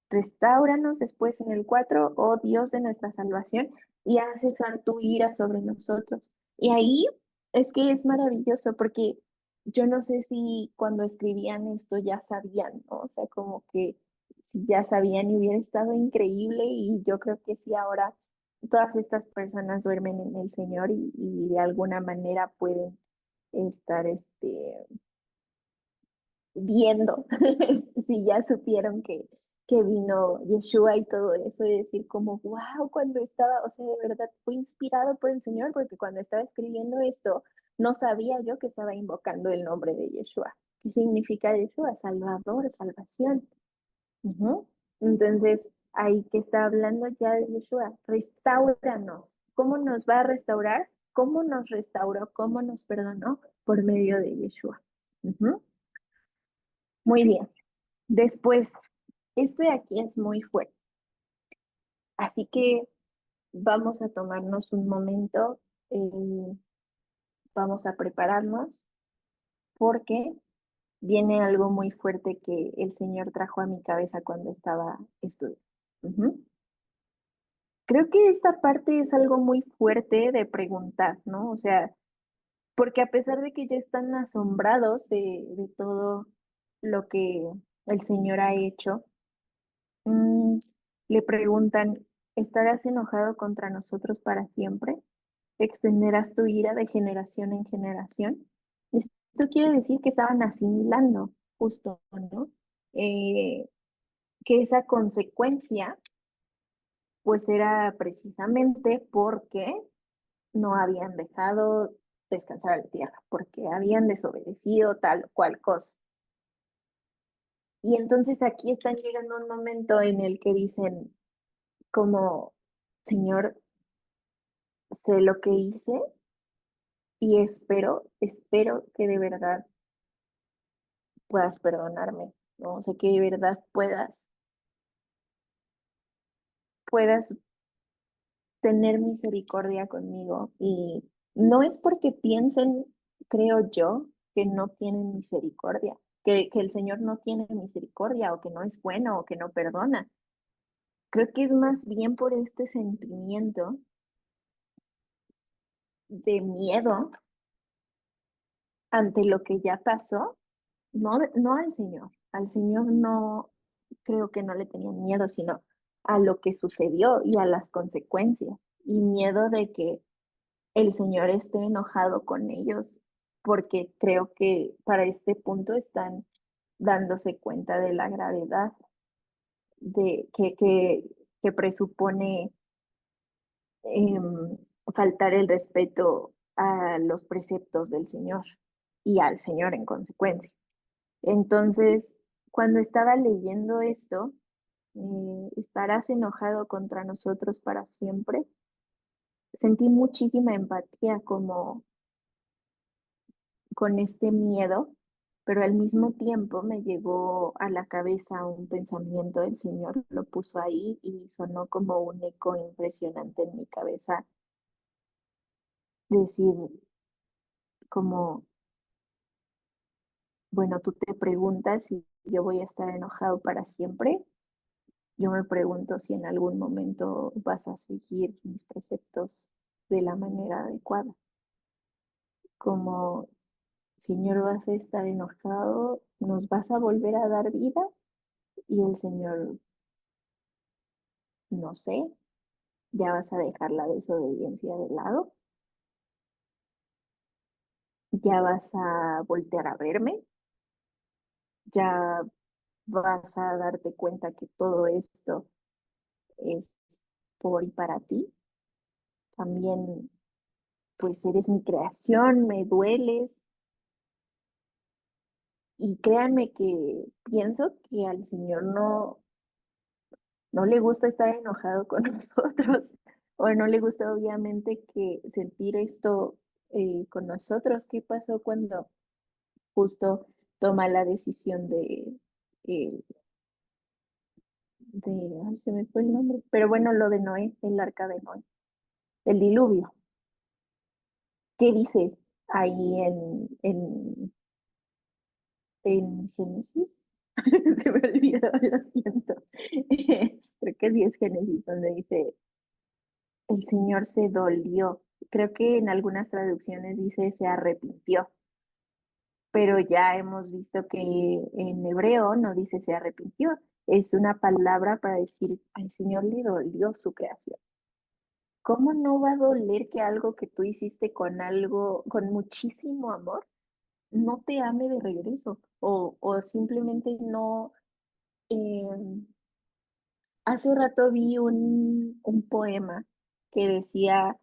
A: Restáuranos después en el 4 oh Dios de nuestra salvación, y haz cesar tu ira sobre nosotros. Y ahí es que es maravilloso porque yo no sé si cuando escribían esto ya sabían, ¿no? O sea, como que si ya sabían y hubiera estado increíble y yo creo que sí ahora todas estas personas duermen en el Señor y de alguna manera pueden estar viendo si ya supieron que vino Yeshua y todo eso, y decir como, wow, cuando estaba, o sea, de verdad fue inspirado por el Señor, porque cuando estaba escribiendo esto, no sabía yo que estaba invocando el nombre de Yeshua. ¿Qué significa Yeshua? Salvador, salvación. Ujú. Entonces, ahí que está hablando ya de Yeshua, restauranos. ¿Cómo nos va a restaurar? ¿Cómo nos restauró? ¿Cómo nos perdonó? Por medio de Yeshua. Ujú. Muy bien. Después, esto de aquí es muy fuerte, así que vamos a tomarnos un momento, vamos a prepararnos porque viene algo muy fuerte que el Señor trajo a mi cabeza cuando estaba estudiando. Ujú. Creo que esta parte es algo muy fuerte de preguntar, ¿no? O sea, porque a pesar de que ya están asombrados de todo lo que el Señor ha hecho, Mm, le preguntan, ¿estarás enojado contra nosotros para siempre? ¿Extenderás tu ira de generación en generación? Esto quiere decir que estaban asimilando justo, ¿no? Eh, que esa consecuencia, pues era precisamente porque no habían dejado descansar la tierra, porque habían desobedecido tal o cual cosa. Y entonces aquí están llegando a un momento en el que dicen como, Señor, sé lo que hice y espero que de verdad puedas perdonarme, ¿no? O sea, que de verdad puedas tener misericordia conmigo. Y no es porque piensen, creo yo, que no tienen misericordia, que el Señor no tiene misericordia o que no es bueno o que no perdona. Creo que es más bien por este sentimiento de miedo ante lo que ya pasó. No, no al Señor no creo que no le tenían miedo, sino a lo que sucedió y a las consecuencias. Y miedo de que el Señor esté enojado con ellos, porque creo que para este punto están dándose cuenta de la gravedad de que presupone em, faltar el respeto a los preceptos del Señor y al Señor en consecuencia. Entonces, cuando estaba leyendo esto, ¿estarás enojado contra nosotros para siempre? Sentí muchísima empatía como con este miedo, pero al mismo tiempo me llegó a la cabeza un pensamiento del Señor, lo puso ahí y sonó como un eco impresionante en mi cabeza, decir como, bueno, tú te preguntas si yo voy a estar enojado para siempre. yo me pregunto si en algún momento vas a seguir mis preceptos de la manera adecuada. Como, Señor, vas a estar enojado, nos vas a volver a dar vida, y el Señor, no sé, ya vas a dejar la desobediencia de lado, ya vas a voltear a verme, ya vas a darte cuenta que todo esto es por y para ti. También, pues eres mi creación, me dueles. Y créanme que pienso que al Señor no le gusta estar enojado con nosotros, o no le gusta obviamente que sentir esto con nosotros. ¿Qué pasó cuando justo toma la decisión eh, ay, se me fue el nombre, pero bueno, lo de Noé, el arca de Noé, el diluvio? ¿Qué dice ahí en Génesis? Se me olvidó, lo siento. Creo que sí es Génesis donde dice, el Señor se dolió. Creo que en algunas traducciones dice se arrepintió, pero ya hemos visto que en hebreo no dice se arrepintió. Es una palabra para decir al Señor le dolió su creación. ¿Cómo no va a doler que algo que tú hiciste con algo, con muchísimo amor, no te ame de regreso? O simplemente no. eh, Hace rato vi un poema que decía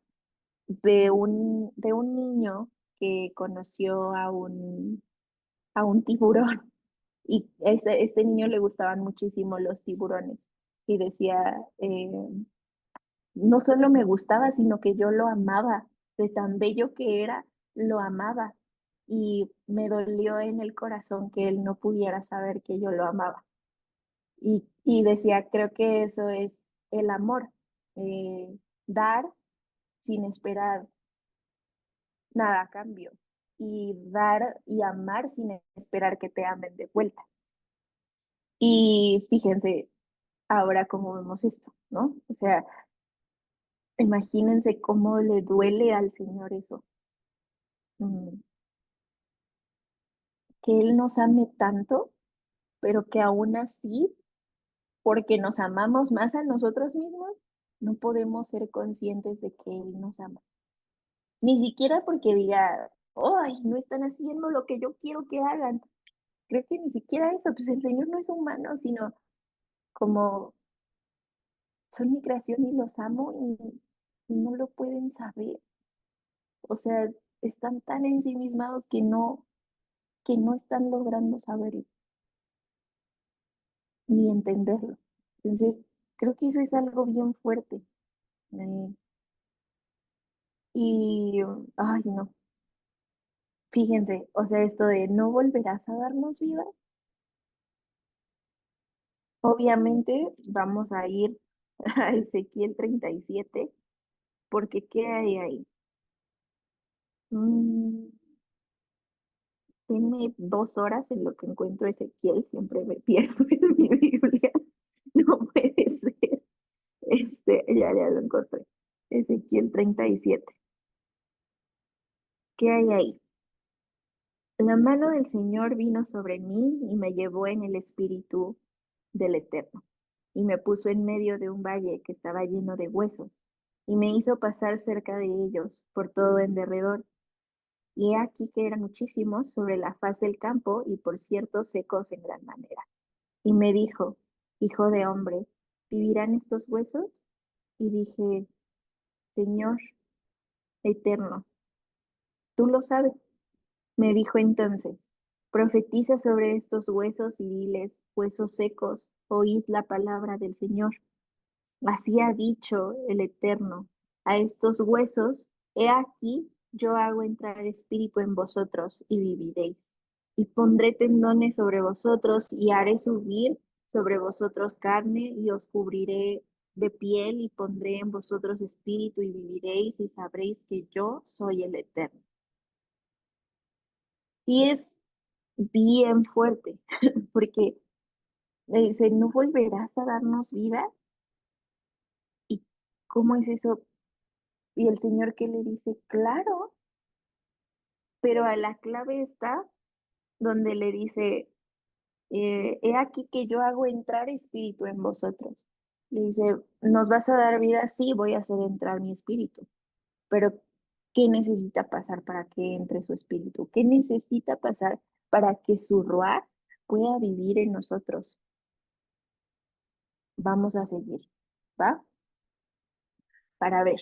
A: de un niño que conoció a un tiburón, y este niño le gustaban muchísimo los tiburones, y decía, no solo me gustaba, sino que yo lo amaba, de tan bello que era, lo amaba, y me dolió en el corazón que él no pudiera saber que yo lo amaba. Y decía, creo que eso es el amor, dar sin esperar nada a cambio, y dar y amar sin esperar que te amen de vuelta. Y fíjense ahora cómo vemos esto, ¿no? O sea, imagínense cómo le duele al Señor eso, mm, que Él nos ame tanto, pero que aún así, porque nos amamos más a nosotros mismos, no podemos ser conscientes de que Él nos ama. Ni siquiera porque diga, ay, no están haciendo lo que yo quiero que hagan. Creo que ni siquiera eso, pues el Señor no es humano, sino como son mi creación y los amo, y no lo pueden saber. O sea, están tan ensimismados que no están logrando saberlo ni entenderlo. Entonces, creo que eso es algo bien fuerte. eh, Ay, no, fíjense, o sea, esto de no volverás a darnos vida, obviamente vamos a ir a Ezequiel 37, porque ¿qué hay ahí? Mm, Denme 2 horas en lo que encuentro Ezequiel, siempre me pierdo en mi Biblia. No puede ser. Ya lo encontré. Ezequiel 37. ¿Qué hay ahí? La mano del Señor vino sobre mí y me llevó en el espíritu del Eterno, y me puso en medio de un valle que estaba lleno de huesos, y me hizo pasar cerca de ellos por todo en derredor. Y he aquí que eran muchísimos sobre la faz del campo, y por cierto secos en gran manera. Y me dijo, hijo de hombre, ¿vivirán estos huesos? Y dije, Señor eterno, tú lo sabes. Me dijo entonces, profetiza sobre estos huesos y diles, huesos secos, oíd la palabra del Señor. Así ha dicho el Eterno, a estos huesos, he aquí, yo hago entrar espíritu en vosotros y viviréis. Y pondré tendones sobre vosotros y haré subir sobre vosotros carne y os cubriré de piel y pondré en vosotros espíritu y viviréis y sabréis que yo soy el Eterno. Y es bien fuerte, porque Le dice, ¿no volverás a darnos vida? ¿Y cómo es eso? Y el Señor que le dice, claro, pero a la clave está donde le dice, he aquí que yo hago entrar espíritu en vosotros. Le dice, ¿nos vas a dar vida? Sí, voy a hacer entrar mi espíritu, pero ¿qué necesita pasar para que entre su espíritu? ¿Qué necesita pasar para que su ruaj pueda vivir en nosotros? Vamos a seguir, ¿va? Para ver.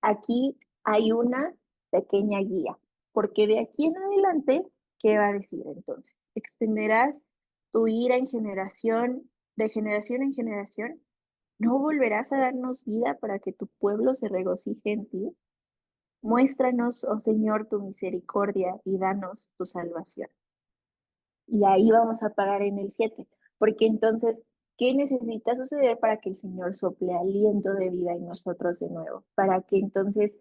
A: Aquí hay una pequeña guía, porque de aquí en adelante, ¿qué va a decir entonces? Extenderás tu ira en generación, de generación en generación. ¿No volverás a darnos vida para que tu pueblo se regocije en ti? Muéstranos, oh Señor, tu misericordia y danos tu salvación. Y ahí vamos a parar en el 7, porque entonces, ¿qué necesita suceder para que el Señor sople aliento de vida en nosotros de nuevo? Para que entonces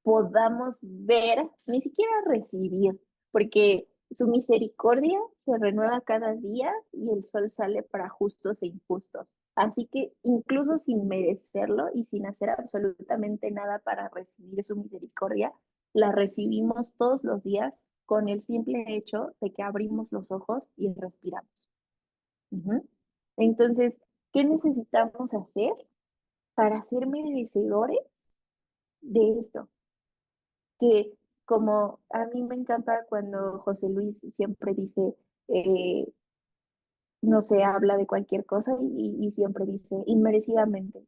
A: podamos ver, ni siquiera recibir, porque su misericordia se renueva cada día y el sol sale para justos e injustos. Así que incluso sin merecerlo y sin hacer absolutamente nada para recibir su misericordia, la recibimos todos los días con el simple hecho de que abrimos los ojos y respiramos. Ujú. Entonces, ¿qué necesitamos hacer para ser merecedores de esto? Que como a mí me encanta cuando José Luis siempre dice, eh, no se habla de cualquier cosa y siempre dice inmerecidamente,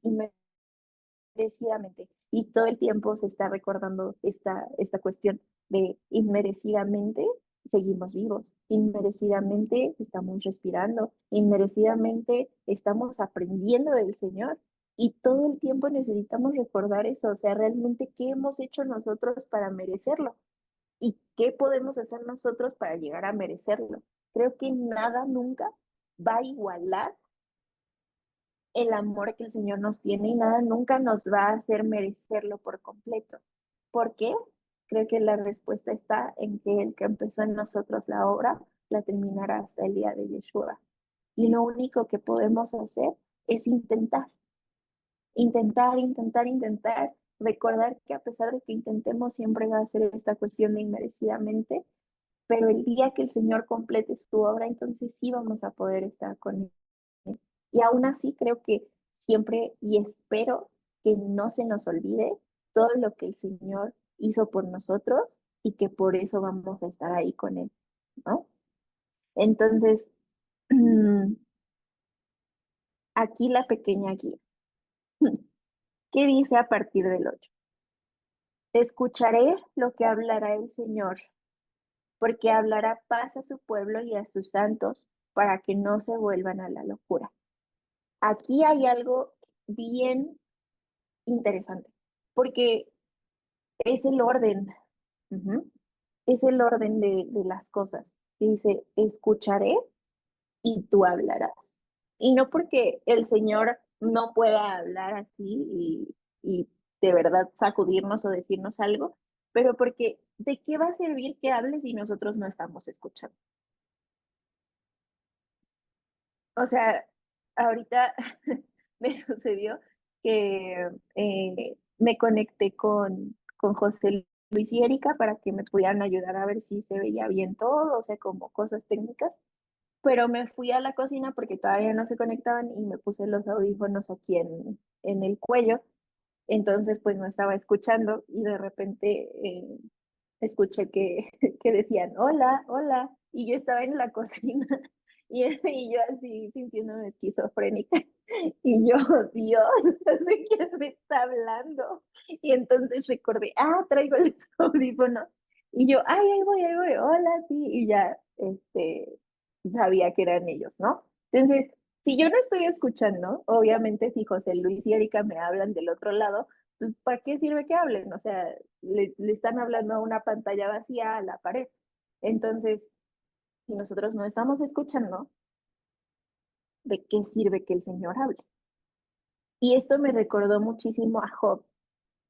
A: inmerecidamente. Y todo el tiempo se está recordando esta cuestión de inmerecidamente seguimos vivos, inmerecidamente estamos respirando, inmerecidamente estamos aprendiendo del Señor. Y todo el tiempo necesitamos recordar eso, o sea, realmente qué hemos hecho nosotros para merecerlo y qué podemos hacer nosotros para llegar a merecerlo. Creo que nada nunca va a igualar el amor que el Señor nos tiene y nada nunca nos va a hacer merecerlo por completo. ¿Por qué? Creo que la respuesta está en que el que empezó en nosotros la obra la terminará hasta el día de Yeshua. Y lo único que podemos hacer es intentar, intentar, intentar, intentar, recordar que a pesar de que intentemos siempre va a ser esta cuestión de inmerecidamente, pero el día que el Señor complete su obra, entonces sí vamos a poder estar con Él. Y aún así creo que siempre y espero que no se nos olvide todo lo que el Señor hizo por nosotros y que por eso vamos a estar ahí con Él, ¿no? Entonces, aquí la pequeña guía. ¿Qué dice a partir del 8? Escucharé lo que hablará el Señor, porque hablará paz a su pueblo y a sus santos para que no se vuelvan a la locura. Aquí hay algo bien interesante, porque es el orden, ujú, es el orden de las cosas. Y dice, escucharé y tú hablarás. Y no porque el Señor no pueda hablar así y de verdad sacudirnos o decirnos algo, pero porque ¿de qué va a servir que hables si nosotros no estamos escuchando? O sea, ahorita me sucedió que me conecté con José Luis y Erika para que me pudieran ayudar a ver si se veía bien todo, o sea, como cosas técnicas, pero me fui a la cocina porque todavía no se conectaban y me puse los audífonos aquí en el cuello, entonces pues no estaba escuchando y de repente escuché que decían, hola, hola, y yo estaba en la cocina y yo así sintiéndome esquizofrénica. Y yo, Dios, no sé quién me está hablando. Y entonces recordé, traigo los audífonos. Y yo, ahí voy, hola, sí. Y ya, sabía que eran ellos, ¿no? Entonces, si yo no estoy escuchando, obviamente si José Luis y Erika me hablan del otro lado, pues ¿para qué sirve que hablen? O sea, le están hablando a una pantalla vacía, a la pared. Entonces, si nosotros no estamos escuchando, ¿de qué sirve que el Señor hable? Y esto me recordó muchísimo a Job.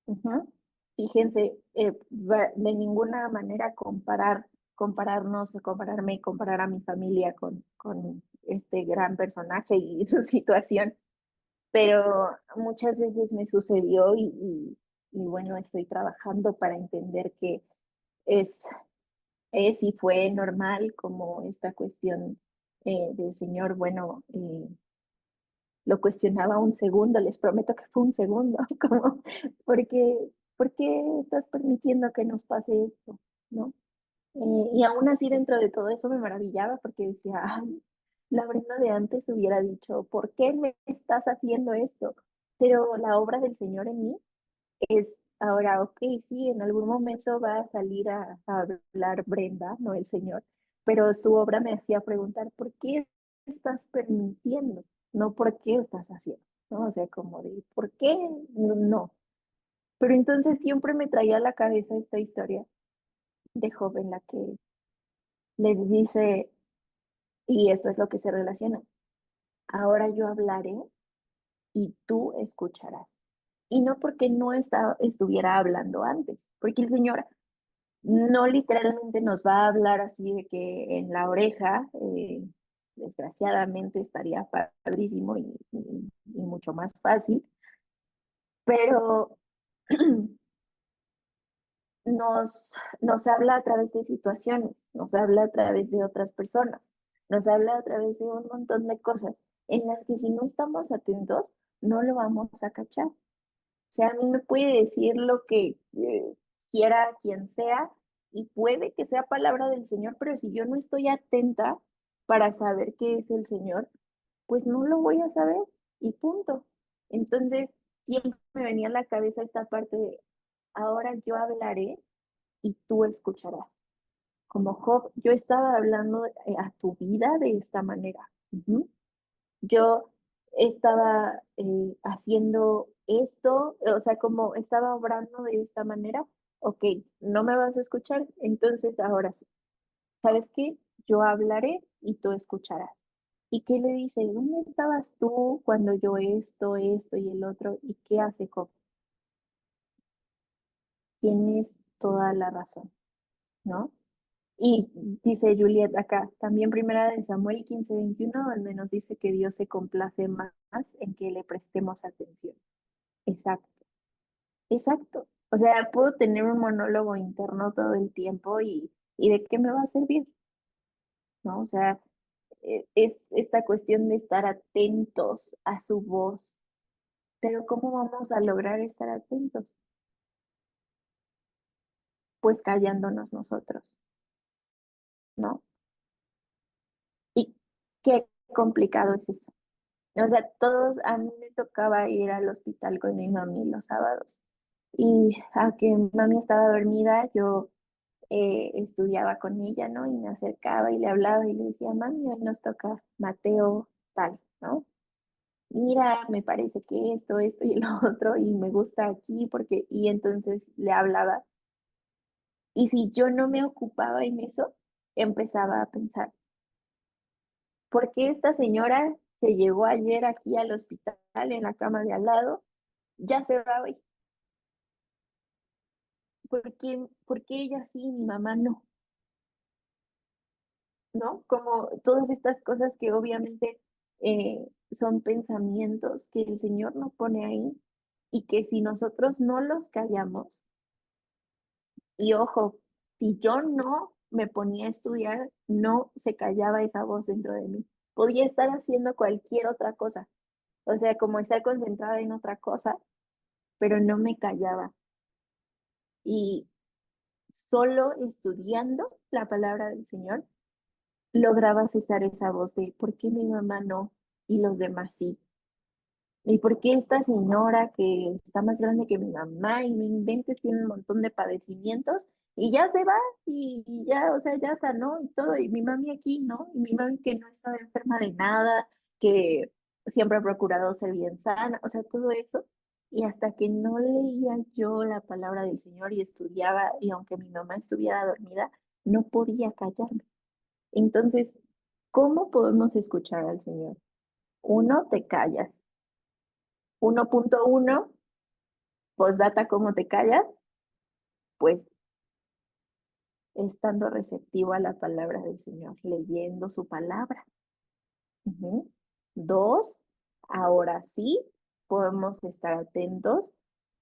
A: Ujú. Fíjense, de ninguna manera comparar compararnos, compararme, comparar a mi familia con este gran personaje y su situación, pero muchas veces me sucedió y bueno, estoy trabajando para entender que es, es y fue normal como esta cuestión del Señor, bueno, lo cuestionaba un segundo, les prometo que fue un segundo, como, ¿por qué, por qué estás permitiendo que nos pase esto? ¿No? Y aún así dentro de todo eso me maravillaba porque decía, ay, la Brenda de antes hubiera dicho, ¿por qué me estás haciendo esto? Pero la obra del Señor en mí es ahora, ok, sí, en algún momento va a salir a hablar Brenda, no el Señor, pero su obra me hacía preguntar, ¿por qué estás permitiendo? No por qué estás haciendo, ¿no? O sea, como de, ¿por qué? No. Pero entonces siempre me traía a la cabeza esta historia de Job en la que le dice, y esto es lo que se relaciona, ahora yo hablaré y tú escucharás. Y no porque no estuviera hablando antes, porque el Señor no literalmente nos va a hablar así de que en la oreja, desgraciadamente estaría padrísimo y mucho más fácil, pero nos habla a través de situaciones, nos habla a través de otras personas, nos habla a través de un montón de cosas en las que si no estamos atentos, no lo vamos a cachar. O sea, a mí me puede decir lo que quiera quien sea y puede que sea palabra del Señor, pero si yo no estoy atenta para saber qué es el Señor, pues no lo voy a saber y punto. Entonces, siempre me venía a la cabeza esta parte de, ahora yo hablaré y tú escucharás. Como Job, yo estaba hablando a tu vida de esta manera. Ujú. Yo estaba haciendo esto, o sea, como estaba obrando de esta manera, ok, no me vas a escuchar, entonces ahora sí. ¿Sabes qué? Yo hablaré y tú escucharás. ¿Y qué le dice? ¿Dónde estabas tú cuando yo esto y el otro? ¿Y qué hace Job? Tienes toda la razón, ¿no? Y dice Juliet acá, también primera de Samuel 15:21, donde nos dice que Dios se complace más en que le prestemos atención. Exacto, exacto. O sea, puedo tener un monólogo interno todo el tiempo y ¿de qué me va a servir? ¿No? O sea, es esta cuestión de estar atentos a su voz. Pero ¿cómo vamos a lograr estar atentos? Pues callándonos nosotros, ¿no? Y qué complicado es eso. O sea, todos, a mí me tocaba ir al hospital con mi mami los sábados. Y a que mami estaba dormida, yo estudiaba con ella, ¿no? Y me acercaba y le hablaba y le decía, mami, hoy nos toca Mateo tal, ¿no? Mira, me parece que esto y lo otro, y me gusta aquí porque, y entonces le hablaba. Y si yo no me ocupaba en eso, empezaba a pensar, ¿por qué esta señora que llegó ayer aquí al hospital en la cama de al lado, ya se va hoy? ¿Por qué ella sí y mi mamá no? ¿No? Como todas estas cosas que obviamente son pensamientos que el Señor nos pone ahí y que si nosotros no los callamos, y ojo, si yo no me ponía a estudiar, no se callaba esa voz dentro de mí. Podía estar haciendo cualquier otra cosa, o sea, como estar concentrada en otra cosa, pero no me callaba. Y solo estudiando la palabra del Señor, lograba cesar esa voz de ¿por qué mi mamá no y los demás sí? ¿Y por qué esta señora que está más grande que mi mamá y no inventes tiene un montón de padecimientos y ya se va y ya, o sea, ya sanó y todo? Y mi mami aquí, ¿no? Y mi mami que no estaba enferma de nada, que siempre ha procurado ser bien sana, o sea, todo eso. Y hasta que no leía yo la palabra del Señor y estudiaba, y aunque mi mamá estuviera dormida, no podía callarme. Entonces, ¿cómo podemos escuchar al Señor? Uno, te callas. 1.1, postdata, ¿cómo te callas? Pues estando receptivo a la palabra del Señor, leyendo su palabra. Ujú. Dos, ahora sí podemos estar atentos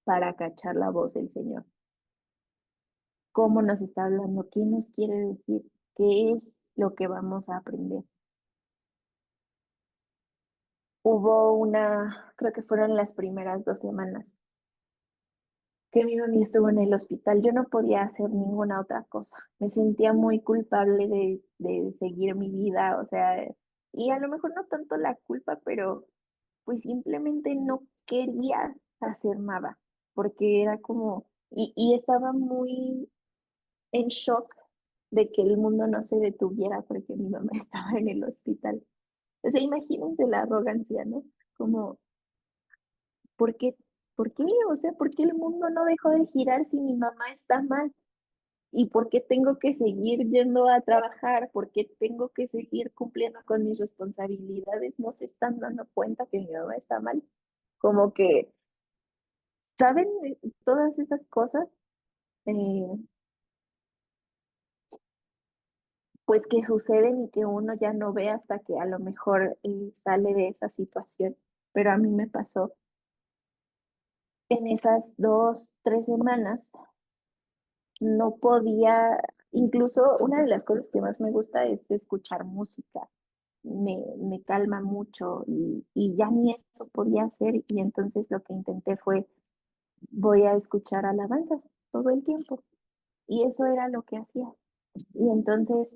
A: para cachar la voz del Señor. ¿Cómo nos está hablando? ¿Qué nos quiere decir? ¿Qué es lo que vamos a aprender? Hubo creo que fueron las primeras 2 semanas que mi mami estuvo en el hospital. Yo no podía hacer ninguna otra cosa. Me sentía muy culpable de seguir mi vida, o sea, y a lo mejor no tanto la culpa, pero pues simplemente no quería hacer nada, porque era como, y estaba muy en shock de que el mundo no se detuviera porque mi mamá estaba en el hospital. O sea, imagínense la arrogancia, ¿no? Como, ¿por qué? ¿Por qué? O sea, ¿por qué el mundo no dejó de girar si mi mamá está mal? ¿Y por qué tengo que seguir yendo a trabajar? ¿Por qué tengo que seguir cumpliendo con mis responsabilidades? ¿No se están dando cuenta que mi mamá está mal? Como que, ¿saben? Todas esas cosas, eh, pues que suceden y que uno ya no ve hasta que a lo mejor sale de esa situación. Pero a mí me pasó en esas 2, 3 semanas. No podía, incluso una de las cosas que más me gusta es escuchar música. Me calma mucho y ya ni eso podía hacer y entonces lo que intenté fue voy a escuchar alabanzas todo el tiempo y eso era lo que hacía. Y entonces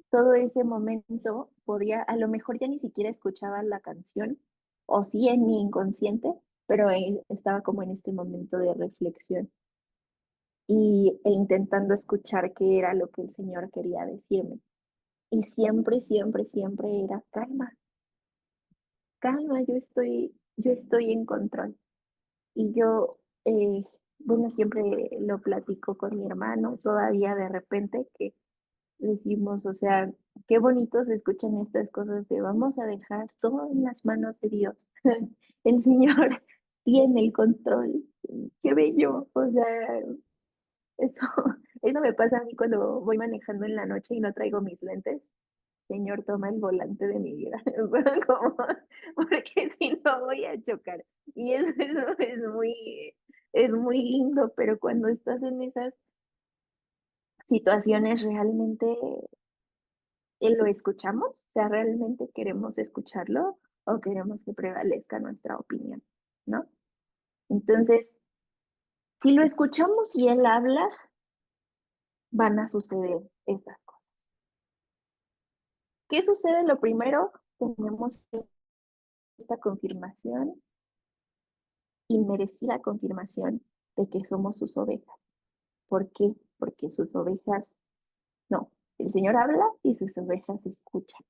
A: todo ese momento podía, a lo mejor ya ni siquiera escuchaba la canción o sí en mi inconsciente, pero estaba como en este momento de reflexión e intentando escuchar qué era lo que el Señor quería decirme. Y siempre, siempre, siempre era calma, calma, yo estoy en control. Y yo, bueno, siempre lo platico con mi hermano, todavía de repente que decimos, o sea, qué bonito se escuchan estas cosas de vamos a dejar todo en las manos de Dios. El Señor tiene el control. Qué bello, o sea, eso, eso me pasa a mí cuando voy manejando en la noche y no traigo mis lentes. Señor, toma el volante de mi vida. O sea, como, porque si no voy a chocar. Y eso es muy lindo, pero cuando estás en esas situaciones realmente lo escuchamos, o sea, realmente queremos escucharlo o queremos que prevalezca nuestra opinión, ¿no? Entonces, si lo escuchamos y él habla, van a suceder estas cosas. ¿Qué sucede? Lo primero, tenemos esta confirmación y merecida confirmación de que somos sus ovejas. ¿Por qué? Porque sus ovejas, no, el Señor habla y sus ovejas escuchan.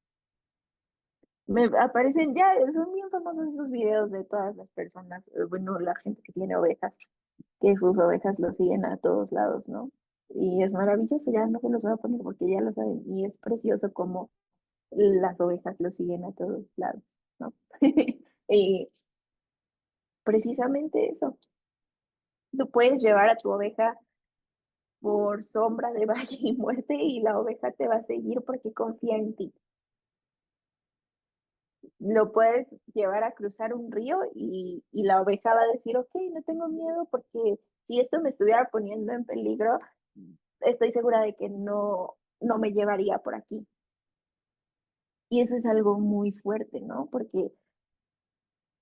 A: Me aparecen ya, son bien famosos esos videos de todas las personas, bueno, la gente que tiene ovejas, que sus ovejas lo siguen a todos lados, ¿no? Y es maravilloso, ya no se los voy a poner porque ya lo saben, y es precioso como las ovejas lo siguen a todos lados, ¿no? Y precisamente eso, tú puedes llevar a tu oveja por sombra de valle y muerte y la oveja te va a seguir porque confía en ti. Lo puedes llevar a cruzar un río y la oveja va a decir, ok, no tengo miedo porque si esto me estuviera poniendo en peligro, estoy segura de que no me llevaría por aquí. Y eso es algo muy fuerte, ¿no? Porque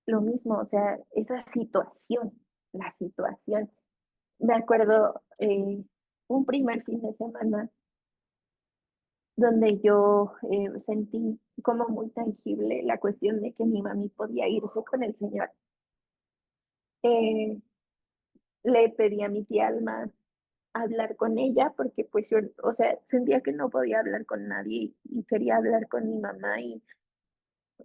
A: lo mismo, o sea, esa situación, la situación. Me acuerdo un primer fin de semana donde yo sentí como muy tangible la cuestión de que mi mami podía irse con el Señor. Eh, Le pedí a mi tía Alma hablar con ella porque pues yo, o sea, sentía que no podía hablar con nadie y quería hablar con mi mamá y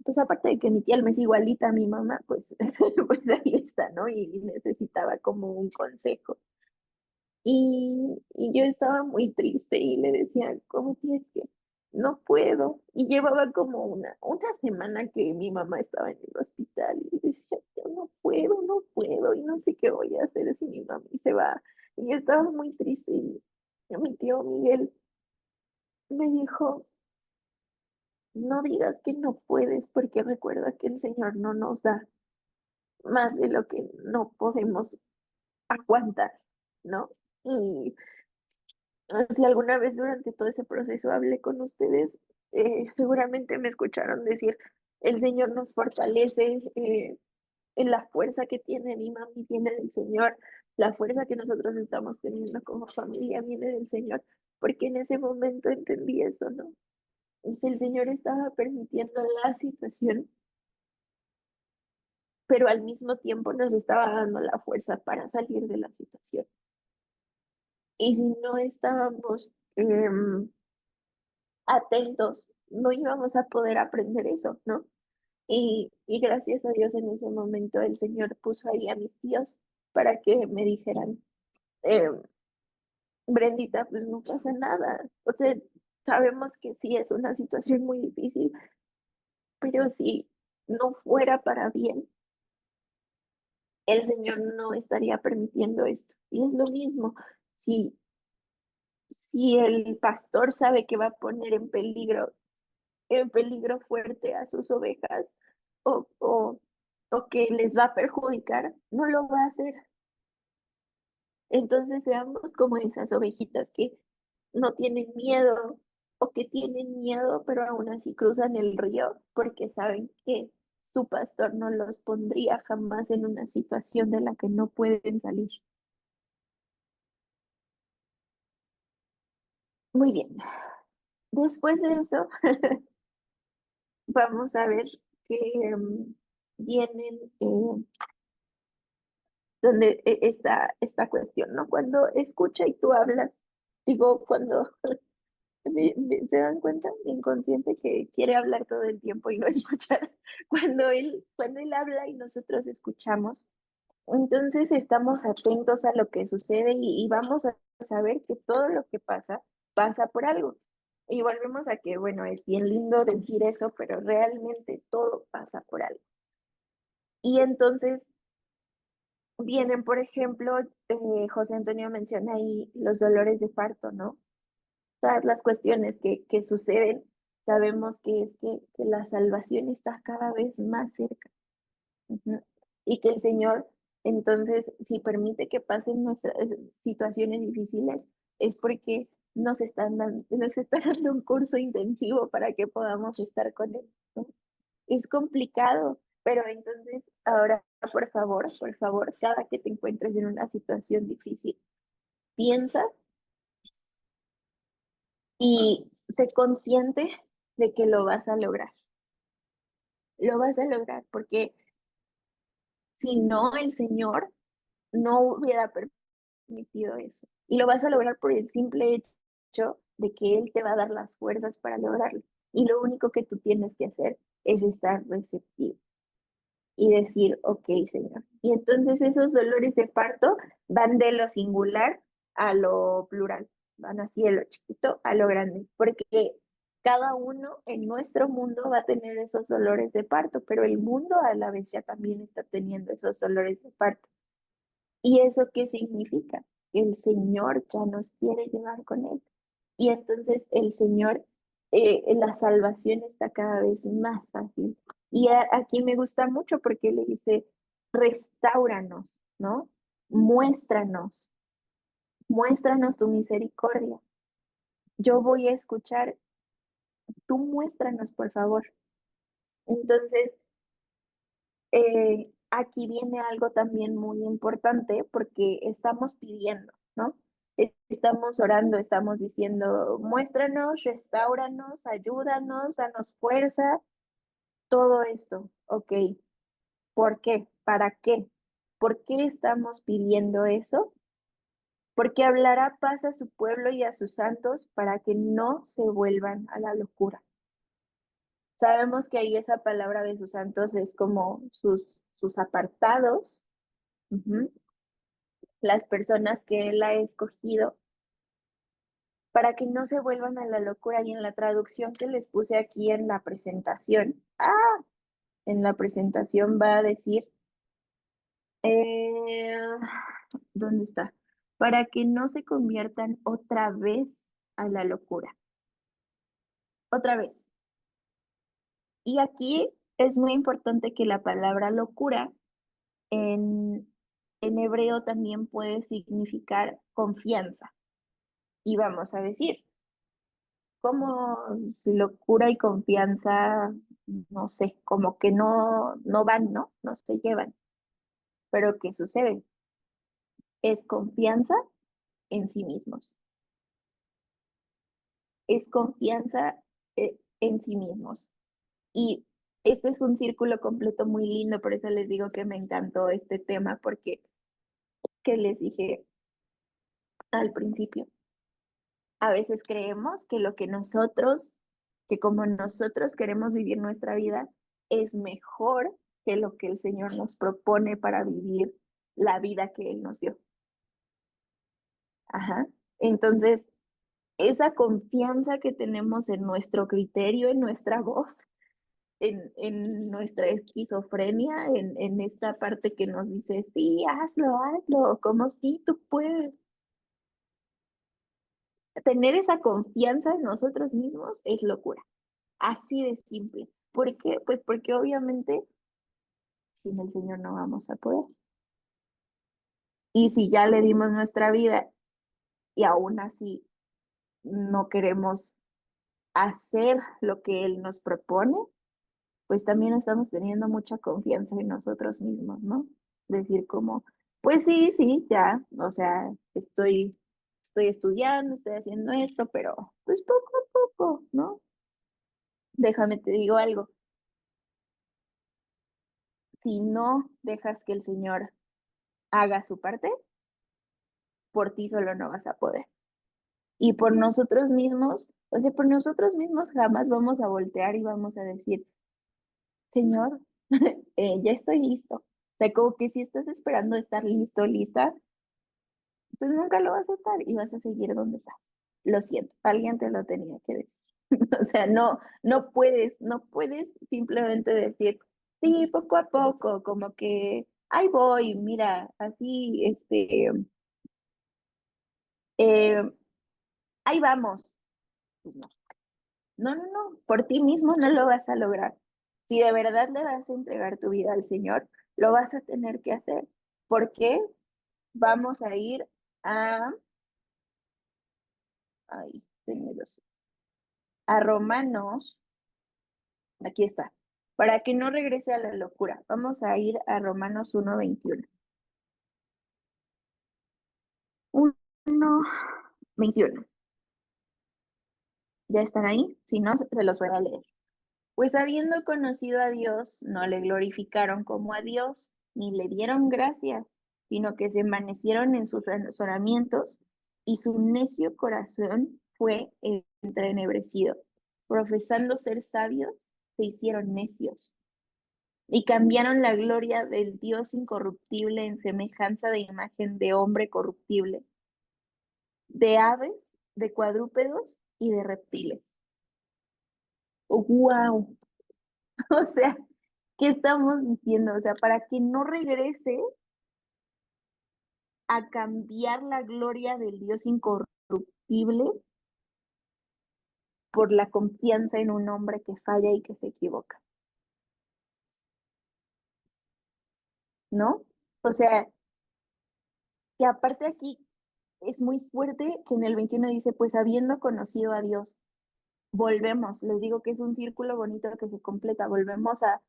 A: pues aparte de que mi tía Alma es igualita a mi mamá, pues, pues ahí está, ¿no? Y necesitaba como un consejo. Y yo estaba muy triste y le decía, ¿cómo tienes que? No puedo. Y llevaba como una semana que mi mamá estaba en el hospital y decía, yo no puedo, no puedo y no sé qué voy a hacer si mi mami se va. Y yo estaba muy triste y mi tío Miguel me dijo, no digas que no puedes porque recuerda que el Señor no nos da más de lo que no podemos aguantar, ¿no? Y si alguna vez durante todo ese proceso hablé con ustedes, seguramente me escucharon decir, el Señor nos fortalece, en la fuerza que tiene mi mami viene del Señor, la fuerza que nosotros estamos teniendo como familia viene del Señor, porque en ese momento entendí eso, ¿no? Si el Señor estaba permitiendo la situación, pero al mismo tiempo nos estaba dando la fuerza para salir de la situación. Y si no estábamos atentos, no íbamos a poder aprender eso, ¿no? Y gracias a Dios en ese momento el Señor puso ahí a mis tíos para que me dijeran, eh, Brendita, pues no pasa nada. O sea, sabemos que sí es una situación muy difícil, pero si no fuera para bien, el Señor no estaría permitiendo esto. Y es lo mismo, si, si el pastor sabe que va a poner en peligro fuerte a sus ovejas o que les va a perjudicar, no lo va a hacer. Entonces seamos como esas ovejitas que no tienen miedo o que tienen miedo, pero aún así cruzan el río porque saben que su pastor no los pondría jamás en una situación de la que no pueden salir. Muy bien. Después de eso, vamos a ver que vienen donde está esta cuestión, ¿no? Cuando escucha y tú hablas, digo, cuando ¿se dan cuenta? Mi inconsciente que quiere hablar todo el tiempo y no escuchar. Cuando él habla y nosotros escuchamos, entonces estamos atentos a lo que sucede y vamos a saber que todo lo que pasa, pasa por algo. Y volvemos a que, bueno, es bien lindo decir eso, pero realmente todo pasa por algo. Y entonces vienen, por ejemplo, José Antonio menciona ahí los dolores de parto, ¿no? Todas las cuestiones que suceden, sabemos que es que la salvación está cada vez más cerca. Ujú. Y que el Señor, entonces, si permite que pasen nuestras situaciones difíciles, es porque nos está dando un curso intensivo para que podamos estar con Él, ¿no? Es complicado, pero entonces, ahora, por favor, cada que te encuentres en una situación difícil, piensa y sé consciente de que lo vas a lograr. Lo vas a lograr porque si no, el Señor no hubiera permitido eso. Y lo vas a lograr por el simple hecho de que Él te va a dar las fuerzas para lograrlo. Y lo único que tú tienes que hacer es estar receptivo y decir, ok, Señor. Y entonces esos dolores de parto van de lo singular a lo plural, van así de lo chiquito a lo grande, porque cada uno en nuestro mundo va a tener esos dolores de parto, pero el mundo a la vez ya también está teniendo esos dolores de parto. ¿Y eso qué significa? Que el Señor ya nos quiere llevar con Él. Y entonces el Señor, la salvación está cada vez más fácil. Y aquí me gusta mucho porque le dice, restauranos, ¿no? Muéstranos, muéstranos tu misericordia. Yo voy a escuchar, tú muéstranos, por favor. Entonces, aquí viene algo también muy importante porque estamos pidiendo, ¿no? Estamos orando, estamos diciendo, muéstranos, restauranos, ayúdanos, danos fuerza, todo esto, ok. ¿Por qué? ¿Para qué? ¿Por qué estamos pidiendo eso? Porque hablará paz a su pueblo y a sus santos para que no se vuelvan a la locura. Sabemos que ahí esa palabra de sus santos es como sus apartados, ujú, las personas que Él ha escogido para que no se vuelvan a la locura. Y en la traducción que les puse aquí en la presentación va a decir, eh, ¿dónde está? Para que no se conviertan otra vez a la locura. otra vez. Y aquí es muy importante que la palabra locura en, en hebreo también puede significar confianza. Y vamos a decir, como locura y confianza, no sé, como que no van, ¿no? No se llevan. Pero ¿qué sucede? Es confianza en sí mismos. Es confianza en sí mismos. Y este es un círculo completo muy lindo, por eso les digo que me encantó este tema, porque, que les dije al principio, a veces creemos que lo que nosotros, que como nosotros queremos vivir nuestra vida, es mejor que lo que el Señor nos propone para vivir la vida que Él nos dio. Ajá. Entonces, esa confianza que tenemos en nuestro criterio, en nuestra voz, en nuestra esquizofrenia, en esta parte que nos dice, sí, hazlo, hazlo, como si tú puedes. Tener esa confianza en nosotros mismos es locura, así de simple. ¿Por qué? Pues porque obviamente sin el Señor no vamos a poder. Y si ya le dimos nuestra vida y aún así no queremos hacer lo que Él nos propone, pues también estamos teniendo mucha confianza en nosotros mismos, ¿no? Decir como, pues sí, sí, ya, o sea, estoy estudiando, estoy haciendo esto, pero pues poco a poco, ¿no? Déjame te digo algo, si no dejas que el Señor haga su parte, por ti solo no vas a poder. Y por nosotros mismos, o sea, por nosotros mismos jamás vamos a voltear y vamos a decir, Señor, ya estoy listo. O sea, como que si estás esperando estar listo, lista, pues nunca lo vas a estar y vas a seguir donde estás. Lo siento, alguien te lo tenía que decir. O sea, no puedes simplemente decir, sí, poco a poco, como que ahí voy, mira, así, eh, ahí vamos. Pues no, no, no, no, por ti mismo no lo vas a lograr. Si de verdad le vas a entregar tu vida al Señor, lo vas a tener que hacer. ¿Por qué? Vamos a ir a, ay, a Romanos, aquí está, para que no regrese a la locura. Vamos a ir a Romanos 1:21. 1:21. ¿Ya están ahí? Si no, se los voy a leer. Pues habiendo conocido a Dios, no le glorificaron como a Dios, ni le dieron gracias, sino que se envanecieron en sus razonamientos, y su necio corazón fue entrenebrecido. Profesando ser sabios, se hicieron necios, y cambiaron la gloria del Dios incorruptible en semejanza de imagen de hombre corruptible, de aves, de cuadrúpedos y de reptiles. ¡Wow! O sea, ¿qué estamos diciendo? O sea, para que no regrese a cambiar la gloria del Dios incorruptible por la confianza en un hombre que falla y que se equivoca, ¿no? O sea, y aparte aquí es muy fuerte que en el 21 dice, pues habiendo conocido a Dios, volvemos, les digo que es un círculo bonito que se completa, volvemos a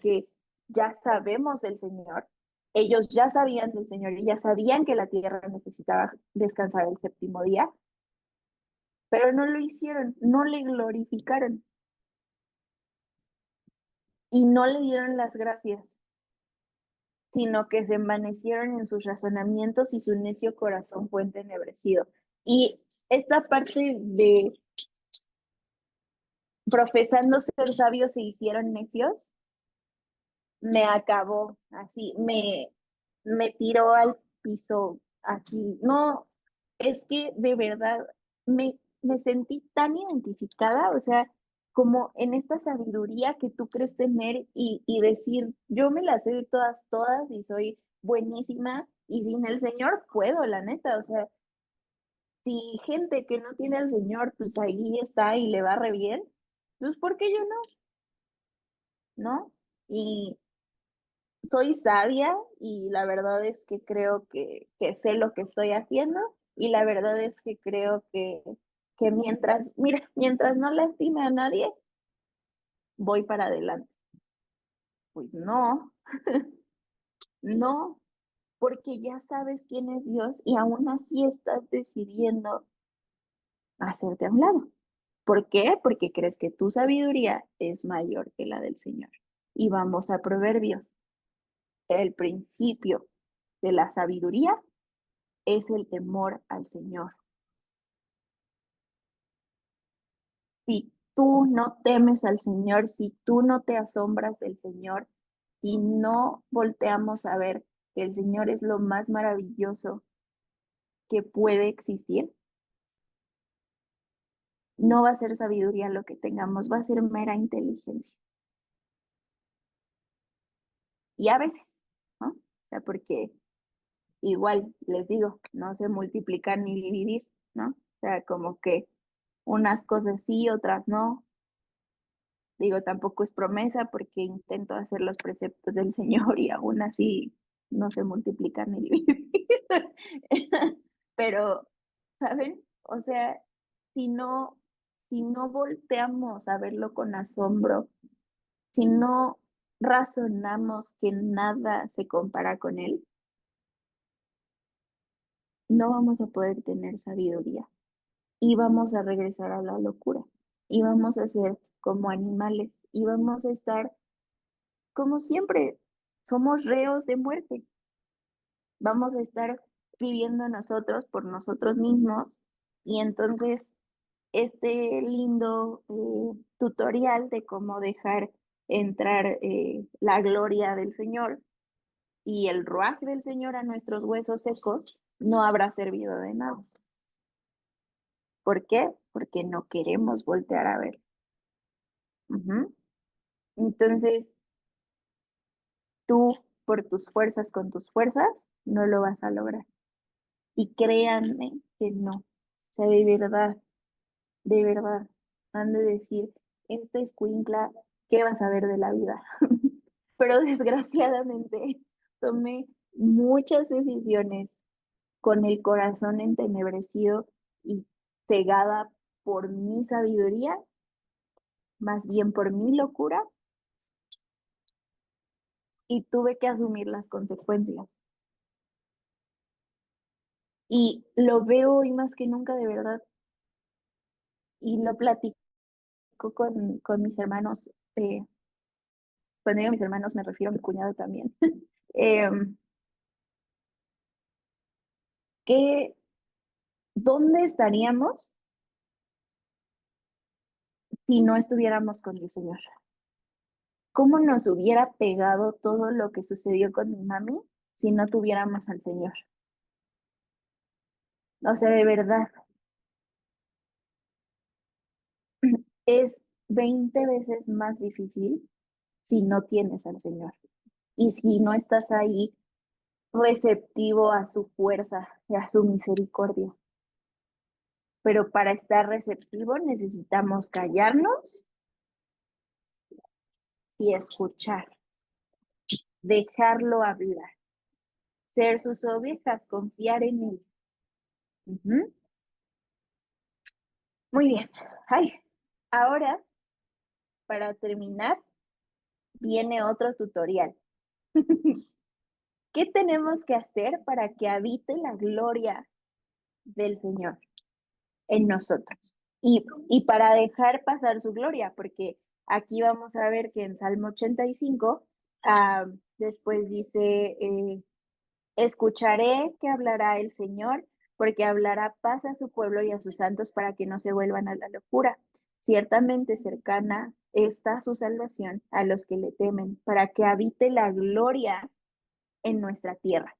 A: que ya sabemos del Señor, ellos ya sabían del Señor y ya sabían que la tierra necesitaba descansar el séptimo día, pero no lo hicieron, no le glorificaron y no le dieron las gracias, sino que se envanecieron en sus razonamientos y su necio corazón fue entenebrecido. Y esta parte de profesando ser sabios se hicieron necios, me acabó así, me tiró al piso aquí. No, es que de verdad me sentí tan identificada, o sea, como en esta sabiduría que tú crees tener y decir, yo me las sé de todas, todas y soy buenísima y sin el Señor puedo, la neta, o sea, si gente que no tiene al Señor, pues ahí está y le va re bien, Pues, ¿por qué yo no? ¿No? Y soy sabia y la verdad es que creo que sé lo que estoy haciendo y la verdad es que creo que mientras, mira, mientras no lastime a nadie, voy para adelante. Pues no, no, porque ya sabes quién es Dios y aún así estás decidiendo hacerte a un lado. ¿Por qué? Porque crees que tu sabiduría es mayor que la del Señor. Y vamos a Proverbios. El principio de la sabiduría es el temor al Señor. Si tú no temes al Señor, si tú no te asombras del Señor, si no volteamos a ver que el Señor es lo más maravilloso que puede existir, no va a ser sabiduría lo que tengamos, va a ser mera inteligencia. Y a veces, ¿no? O sea, porque igual les digo, no sé multiplicar ni dividir, ¿no? O sea, como que unas cosas sí, otras no. Digo, tampoco es promesa porque intento hacer los preceptos del Señor y aún así no sé multiplicar ni dividir. Pero, ¿saben? O sea, si no, si no volteamos a verlo con asombro, si no razonamos que nada se compara con él, no vamos a poder tener sabiduría y vamos a regresar a la locura y vamos a ser como animales y vamos a estar como siempre, somos reos de muerte. Vamos a estar viviendo nosotros por nosotros mismos y entonces este lindo tutorial de cómo dejar entrar la gloria del Señor y el ruaj del Señor a nuestros huesos secos no habrá servido de nada. ¿Por qué? Porque no queremos voltear a ver. Ujú. Entonces, tú por tus fuerzas, con tus fuerzas, no lo vas a lograr. Y créanme que no. O sea, de verdad, han de decir, esta escuincla, ¿qué vas a ver de la vida? Pero desgraciadamente tomé muchas decisiones con el corazón entenebrecido y cegada por mi sabiduría, más bien por mi locura, y tuve que asumir las consecuencias. Y lo veo hoy más que nunca de verdad, y lo platico con mis hermanos. Cuando digo mis hermanos me refiero a mi cuñado también. Em, que, ¿Dónde estaríamos si no estuviéramos con el Señor? ¿Cómo nos hubiera pegado todo lo que sucedió con mi mami si no tuviéramos al Señor? O sea, de verdad, es 20 veces más difícil si no tienes al Señor y si no estás ahí receptivo a su fuerza y a su misericordia. Pero para estar receptivo necesitamos callarnos y escuchar, dejarlo hablar, ser sus ovejas, confiar en él. Ujú. Muy bien. Ay, ahora, para terminar, viene otro tutorial. ¿Qué tenemos que hacer para que habite la gloria del Señor en nosotros? Y para dejar pasar su gloria, porque aquí vamos a ver que en Salmo 85, después dice, escucharé que hablará el Señor, porque hablará paz a su pueblo y a sus santos para que no se vuelvan a la locura. Ciertamente cercana está su salvación a los que le temen, para que habite la gloria en nuestra tierra.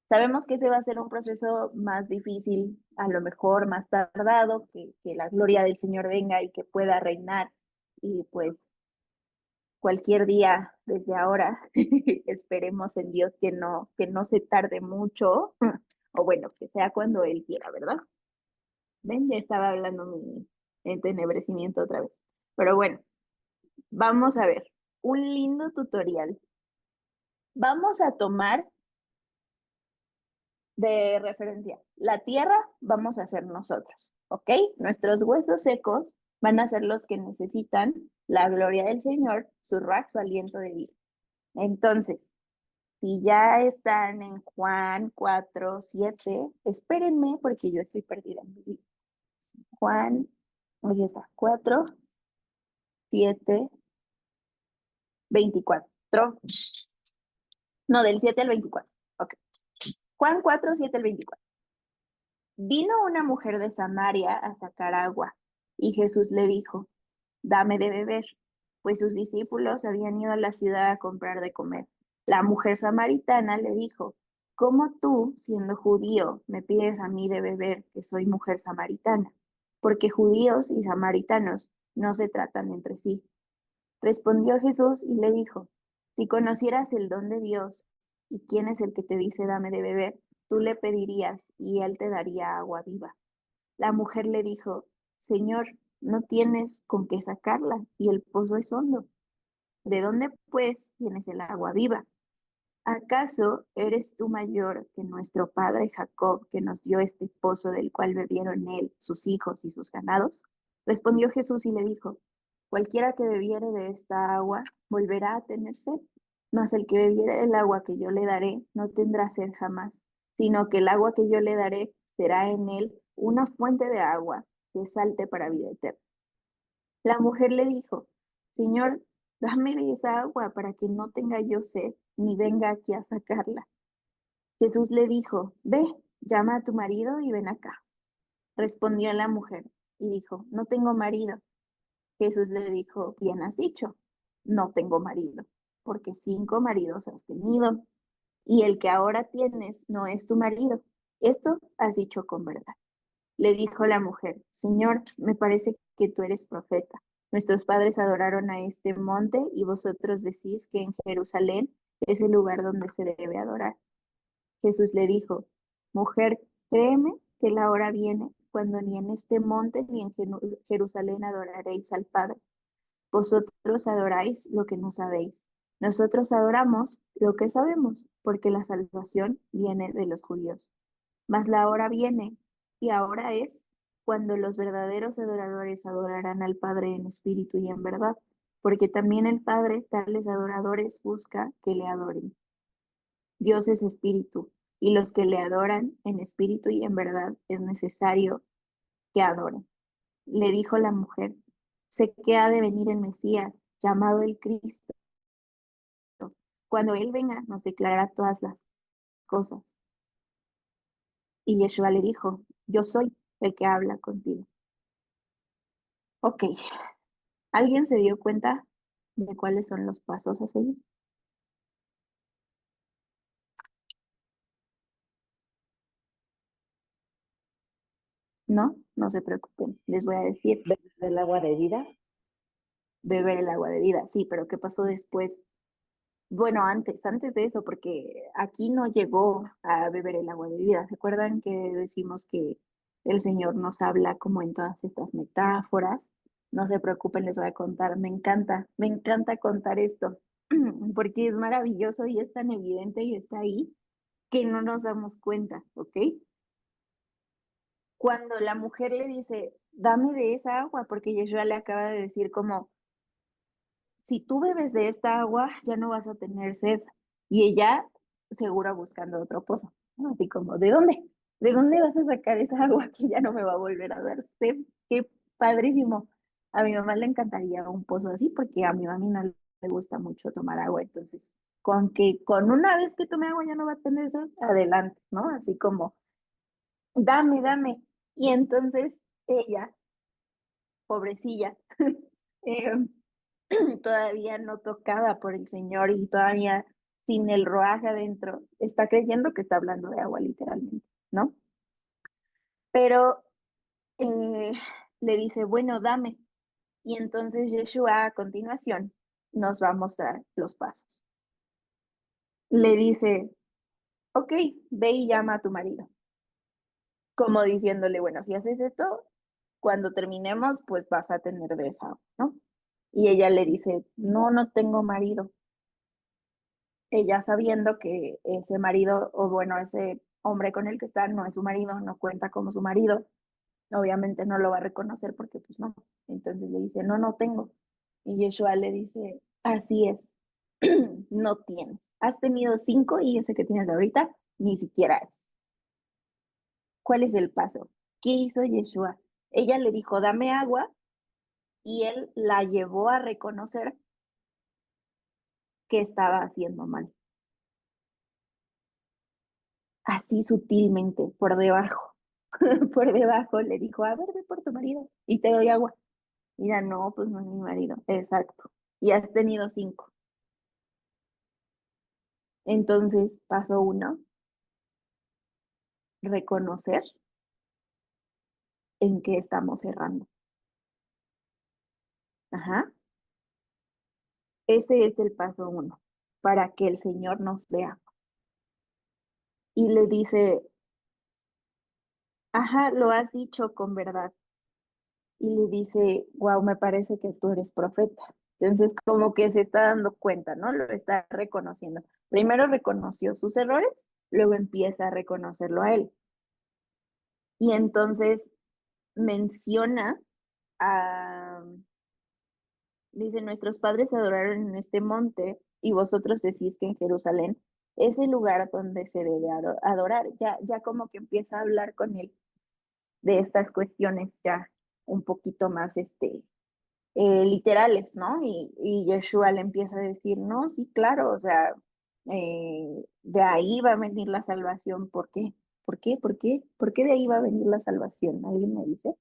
A: Sabemos que ese va a ser un proceso más difícil, a lo mejor más tardado, que la gloria del Señor venga y que pueda reinar. Y pues cualquier día desde ahora, esperemos en Dios que no se tarde mucho, o bueno, que sea cuando Él quiera, ¿verdad? Ven, ya estaba hablando mi entenebrecimiento otra vez. Pero bueno, vamos a ver un lindo tutorial. Vamos a tomar de referencia la tierra, vamos a ser nosotros, ¿ok? Nuestros huesos secos van a ser los que necesitan la gloria del Señor, su ruaj, su aliento de vida. Entonces, si ya están en Juan 4:7, espérenme porque yo estoy perdida en mi vida. Juan, ahí está, 4:7, 24. No, del 7 al 24. Ok. Juan 4:7 al 24. Vino una mujer de Samaria a sacar agua, y Jesús le dijo, dame de beber, pues sus discípulos habían ido a la ciudad a comprar de comer. La mujer samaritana le dijo, ¿cómo tú, siendo judío, me pides a mí de beber, que soy mujer samaritana? Porque judíos y samaritanos no se tratan entre sí. Respondió Jesús y le dijo, si conocieras el don de Dios y quién es el que te dice dame de beber, tú le pedirías y él te daría agua viva. La mujer le dijo, Señor, no tienes con qué sacarla y el pozo es hondo. ¿De dónde, pues, tienes el agua viva? ¿Acaso eres tú mayor que nuestro padre Jacob, que nos dio este pozo del cual bebieron él, sus hijos y sus ganados? Respondió Jesús y le dijo, cualquiera que bebiere de esta agua volverá a tener sed, mas el que bebiere del agua que yo le daré no tendrá sed jamás, sino que el agua que yo le daré será en él una fuente de agua que salte para vida eterna. La mujer le dijo, Señor, dame de esa agua para que no tenga yo sed, ni venga aquí a sacarla. Jesús le dijo, ve, llama a tu marido y ven acá. Respondió la mujer y dijo, no tengo marido. Jesús le dijo, bien has dicho, no tengo marido, porque 5 maridos has tenido, y el que ahora tienes no es tu marido. Esto has dicho con verdad. Le dijo la mujer, Señor, me parece que tú eres profeta. Nuestros padres adoraron a este monte y vosotros decís que en Jerusalén es el lugar donde se debe adorar. Jesús le dijo, mujer, créeme que la hora viene cuando ni en este monte ni en Jerusalén adoraréis al Padre. Vosotros adoráis lo que no sabéis. Nosotros adoramos lo que sabemos, porque la salvación viene de los judíos. Mas la hora viene, y ahora es, cuando los verdaderos adoradores adorarán al Padre en espíritu y en verdad, porque también el Padre tales adoradores busca que le adoren. Dios es espíritu, y los que le adoran en espíritu y en verdad es necesario que adoren. Le dijo la mujer, sé que ha de venir el Mesías, llamado el Cristo. Cuando Él venga, nos declarará todas las cosas. Y Yeshua le dijo, yo soy el que habla contigo. Ok, ¿alguien se dio cuenta de cuáles son los pasos a seguir? No, no se preocupen, les voy a decir,
B: ¿Beber del agua de vida?
A: beber el agua de vida, sí, pero ¿qué pasó después? Bueno, antes de eso, porque aquí no llegó a beber el agua de vida. ¿Se acuerdan que decimos que el Señor nos habla como en todas estas metáforas? No se preocupen, les voy a contar. Me encanta contar esto, porque es maravilloso y es tan evidente y está ahí que no nos damos cuenta, ¿ok? Cuando la mujer le dice, dame de esa agua, porque Yeshua le acaba de decir como, si tú bebes de esta agua, ya no vas a tener sed. Y ella, seguro buscando otro pozo, ¿no? Así como, ¿de dónde? ¿De dónde vas a sacar esa agua que ya no me va a volver a dar sed? Qué padrísimo. A mi mamá le encantaría un pozo así porque a mi mamá no le gusta mucho tomar agua. Entonces, con que con una vez que tome agua ya no va a tener sed, adelante, ¿no? Así como, dame, dame. Y entonces ella, pobrecilla, eh, todavía no tocada por el Señor y todavía sin el roaje adentro, está creyendo que está hablando de agua literalmente, ¿no? Pero eh, le dice, bueno, dame. Y entonces Yeshua a continuación nos va a mostrar los pasos. Le dice, ok, ve y llama a tu marido. Como diciéndole, bueno, si haces esto, cuando terminemos, pues vas a tener de esa, agua, ¿no? Y ella le dice, no, no tengo marido. Ella sabiendo que ese marido, o bueno, ese hombre con el que está no es su marido, no cuenta como su marido, obviamente no lo va a reconocer porque pues no. Entonces le dice, no, no tengo. Y Yeshua le dice, así es, no tienes. Has tenido 5 y ese que tienes ahorita ni siquiera es. ¿Cuál es el paso? ¿Qué hizo Yeshua? Ella le dijo, dame agua, y él la llevó a reconocer que estaba haciendo mal. Así sutilmente, por debajo. Por debajo le dijo, a ver, ve por tu marido y te doy agua. Y ya no, pues no es mi marido. Exacto. Y has tenido 5. Entonces, paso 1, reconocer en qué estamos errando. Ajá. Ese es el paso 1, para que el Señor nos vea. Y le dice, ajá, lo has dicho con verdad. Y le dice, wow, me parece que tú eres profeta. Entonces, como que se está dando cuenta, ¿no? Lo está reconociendo. Primero reconoció sus errores, luego empieza a reconocerlo a él. Y entonces menciona a, dice, nuestros padres adoraron en este monte y vosotros decís que en Jerusalén es el lugar donde se debe adorar. Ya como que empieza a hablar con él de estas cuestiones ya un poquito más, literales, ¿no? Y Yeshua le empieza a decir, no, sí, claro, o sea, de ahí va a venir la salvación. ¿Por qué? ¿Por qué? ¿Por qué? ¿Por qué de ahí va a venir la salvación? ¿Alguien me dice?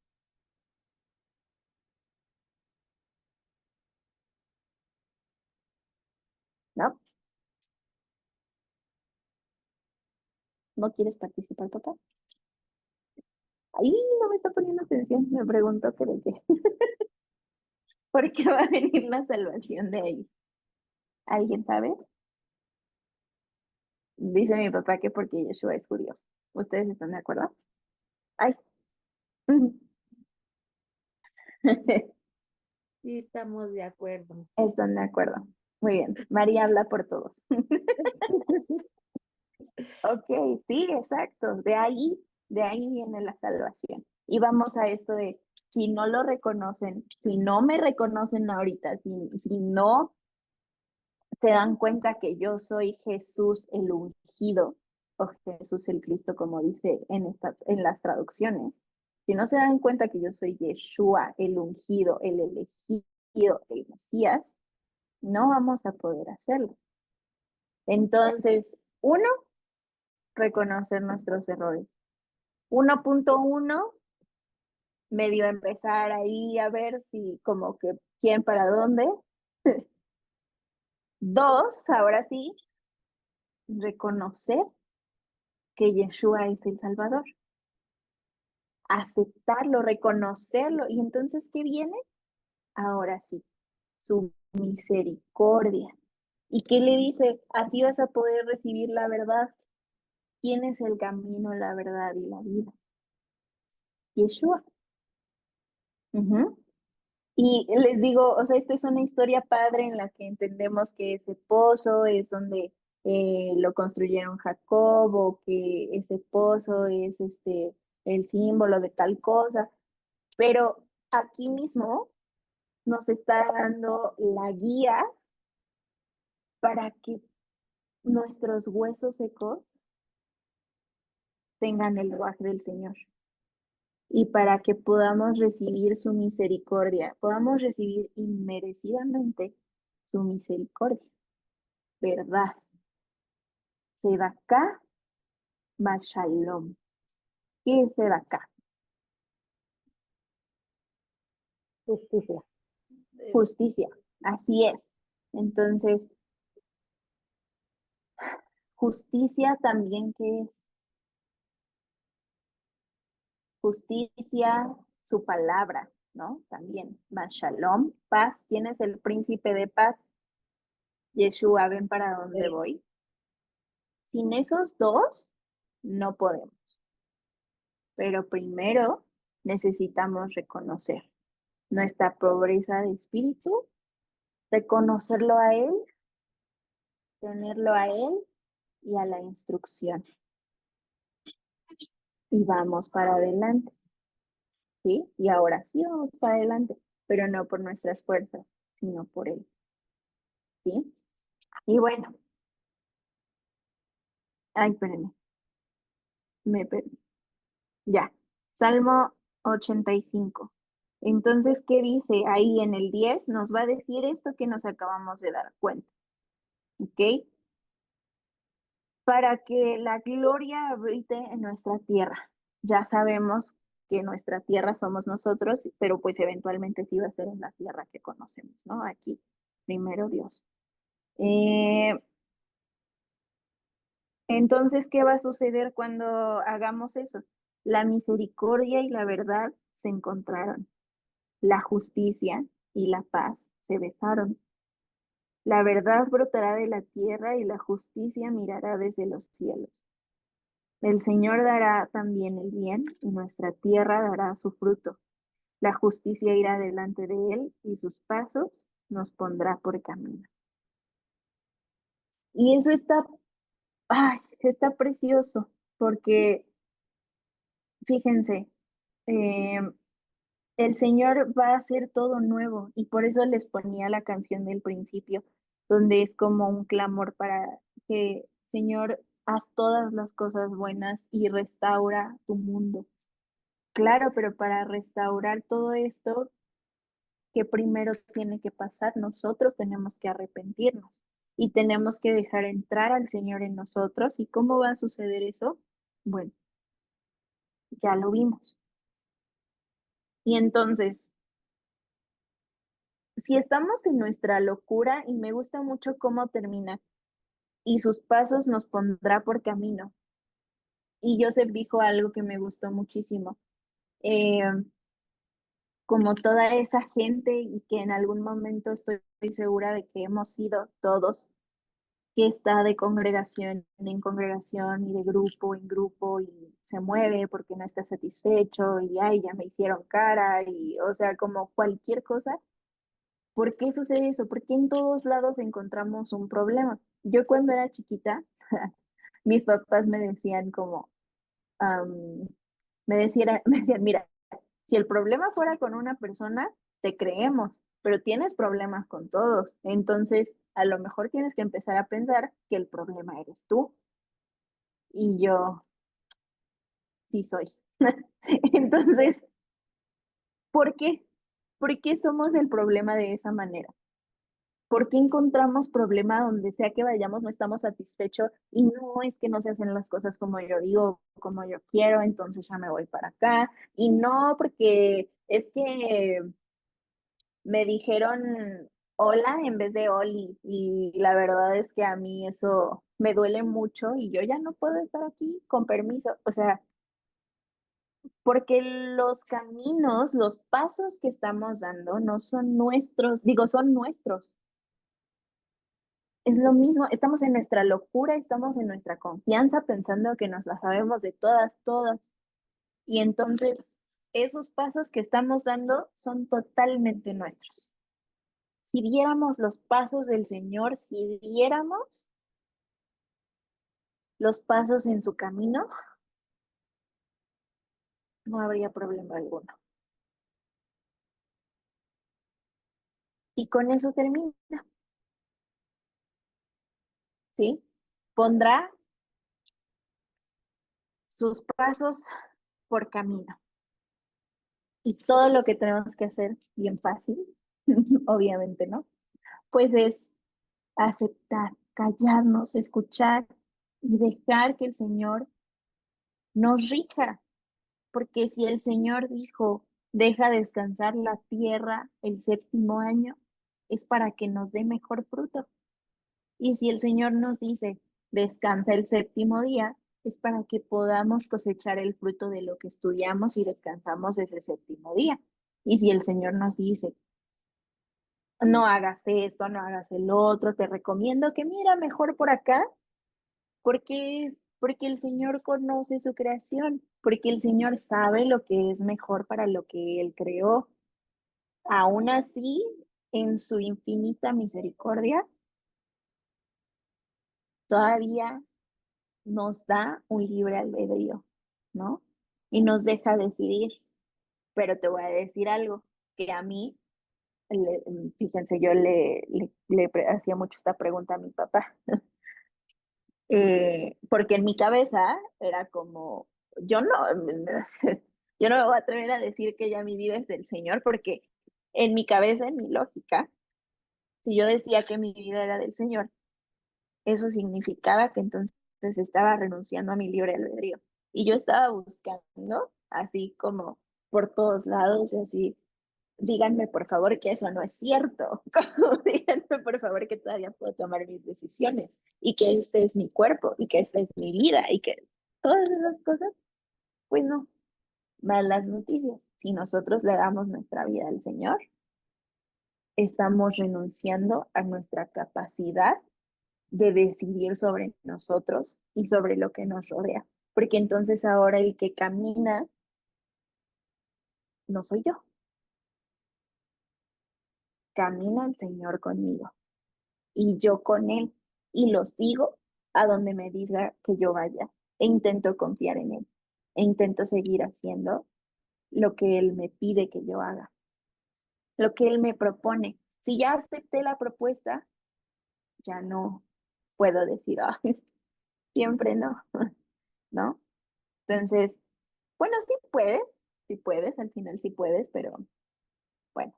A: ¿No? ¿No quieres participar, papá? Ahí no me está poniendo atención, me preguntó que de qué. ¿Por qué va a venir la salvación de ahí? ¿Alguien sabe? Dice mi papá que porque Yeshua es judío. ¿Ustedes están de acuerdo? Ay.
B: Sí, estamos de acuerdo.
A: Están de acuerdo. Muy bien. María habla por todos. Ok, sí, exacto. De ahí viene la salvación. Y vamos a esto de, si no lo reconocen, si no me reconocen ahorita, si no se dan cuenta que yo soy Jesús el ungido, o Jesús el Cristo, como dice en las traducciones, si no se dan cuenta que yo soy Yeshua el ungido, el elegido, el Mesías, no vamos a poder hacerlo. Entonces, uno, reconocer nuestros errores. 1.1, medio empezar ahí a ver si como que quién para dónde. Dos, ahora sí, reconocer que Yeshua es el Salvador, aceptarlo, reconocerlo. ¿Y entonces qué viene? Ahora sí, su misericordia. ¿Y qué le dice? Así vas a poder recibir la verdad. ¿Quién es el camino, la verdad y la vida? Yeshua. Ujú. Y les digo, o sea, esta es una historia padre en la que entendemos que ese pozo es donde lo construyeron Jacob, o que ese pozo es el símbolo de tal cosa, pero aquí mismo nos está dando la guía para que nuestros huesos secos tengan el ruaj del Señor, y para que podamos recibir su misericordia, podamos recibir inmerecidamente su misericordia, verdad, Sedaká más Shalom. ¿Qué es Sedaká?
B: Justicia.
A: Justicia, así es. Entonces, justicia también, ¿qué es? Justicia, su palabra, ¿no? También, más Shalom, paz. ¿Quién es el príncipe de paz? Yeshua, ven para dónde voy. Sin esos dos, no podemos. Pero primero necesitamos reconocer nuestra pobreza de espíritu reconocerlo a Él, tenerlo a Él y a la instrucción. Y vamos para adelante, ¿sí? Y ahora sí vamos para adelante, pero no por nuestras fuerzas, sino por Él, ¿sí? Y bueno, ay, espérenme, me, per- ya, Salmo 85. Entonces, ¿qué dice ahí en el 10? Nos va a decir esto que nos acabamos de dar cuenta, ¿ok? Para que la gloria habite en nuestra tierra. Ya sabemos que nuestra tierra somos nosotros, pero pues eventualmente sí va a ser en la tierra que conocemos, ¿no? Aquí, primero Dios. Eh, entonces, ¿qué va a suceder cuando hagamos eso? La misericordia y la verdad se encontraron, la justicia y la paz se besaron. La verdad brotará de la tierra y la justicia mirará desde los cielos. El Señor dará también el bien y nuestra tierra dará su fruto. La justicia irá delante de él y sus pasos nos pondrá por camino. Y eso está, ay, está precioso porque fíjense, eh, el Señor va a hacer todo nuevo y por eso les ponía la canción del principio, donde es como un clamor para que, Señor, haz todas las cosas buenas y restaura tu mundo. Claro, pero para restaurar todo esto, ¿qué primero tiene que pasar? Nosotros tenemos que arrepentirnos y tenemos que dejar entrar al Señor en nosotros. ¿Y cómo va a suceder eso? Bueno, ya lo vimos. Y entonces, si estamos en nuestra locura, y me gusta mucho cómo termina, y sus pasos nos pondrá por camino. Y Joseph dijo algo que me gustó muchísimo. Eh, como toda esa gente y que en algún momento estoy segura de que hemos sido todos, que está de congregación en congregación y de grupo en grupo y se mueve porque no está satisfecho y ay, ya me hicieron cara y o sea, como cualquier cosa. ¿Por qué sucede eso? Porque en todos lados encontramos un problema. Yo cuando era chiquita, mis papás me decían como, am, me decían, mira, si el problema fuera con una persona, te creemos, pero tienes problemas con todos. Entonces, a lo mejor tienes que empezar a pensar que el problema eres tú. Y yo, sí soy. Entonces, ¿por qué? ¿Por qué somos el problema de esa manera? ¿Por qué encontramos problema donde sea que vayamos, no estamos satisfechos y no es que no se hacen las cosas como yo digo, como yo quiero, entonces ya me voy para acá? Y no porque es que me dijeron hola en vez de Oli y la verdad es que a mí eso me duele mucho y yo ya no puedo estar aquí con permiso, o sea, porque los caminos, los pasos que estamos dando no son nuestros, digo, son nuestros. Es lo mismo, estamos en nuestra locura, estamos en nuestra confianza pensando que nos la sabemos de todas, todas. Y entonces esos pasos que estamos dando son totalmente nuestros. Si viéramos los pasos del Señor, si viéramos los pasos en su camino, no habría problema alguno. Y con eso termina, ¿sí? Pondrá sus pasos por camino. Y todo lo que tenemos que hacer, bien fácil, obviamente, ¿no? Pues es aceptar, callarnos, escuchar y dejar que el Señor nos rija. Porque si el Señor dijo, deja descansar la tierra el séptimo año, es para que nos dé mejor fruto. Y si el Señor nos dice, descansa el séptimo día, es para que podamos cosechar el fruto de lo que estudiamos y descansamos ese séptimo día. Y si el Señor nos dice, no hagas esto, no hagas el otro, te recomiendo que mira mejor por acá, porque el Señor conoce su creación, porque el Señor sabe lo que es mejor para lo que Él creó. Aún así, en su infinita misericordia, todavía nos da un libre albedrío, ¿no? Y nos deja decidir. Pero te voy a decir algo, que a mí, fíjense, yo hacía mucho esta pregunta a mi papá, porque en mi cabeza era como, yo no, yo no me voy a atrever a decir que ya mi vida es del Señor, porque en mi cabeza, en mi lógica, si yo decía que mi vida era del Señor, eso significaba que entonces estaba renunciando a mi libre albedrío. Y yo estaba buscando, así como por todos lados, y así, díganme por favor que eso no es cierto, como díganme por favor que todavía puedo tomar mis decisiones y que este es mi cuerpo y que esta es mi vida y que todas esas cosas, pues no, malas noticias. Si nosotros le damos nuestra vida al Señor, estamos renunciando a nuestra capacidad de decidir sobre nosotros y sobre lo que nos rodea, porque entonces ahora el que camina no soy yo, camina el Señor conmigo y yo con Él y lo sigo a donde me diga que yo vaya e intento confiar en Él e intento seguir haciendo lo que Él me pide que yo haga, lo que Él me propone. Si ya acepté la propuesta, ya no puedo decir, "Ay, siempre no, ¿no?" Entonces, bueno, sí puedes, al final sí puedes, pero bueno,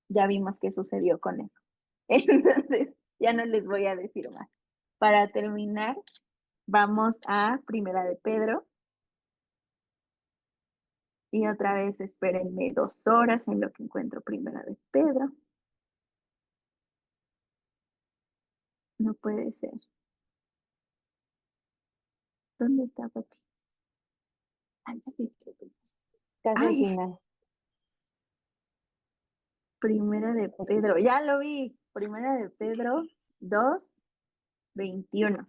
A: ya vimos qué sucedió con eso. Entonces, ya no les voy a decir más. Para terminar, vamos a Primera de Pedro y otra vez espérenme 2 horas en lo que encuentro Primera de Pedro. No puede ser. ¿Dónde está papi? Ay, ya sé que-
B: Casi al
A: ay,
B: final.
A: Primera de Pedro, ya lo vi. Primera de Pedro 2:21.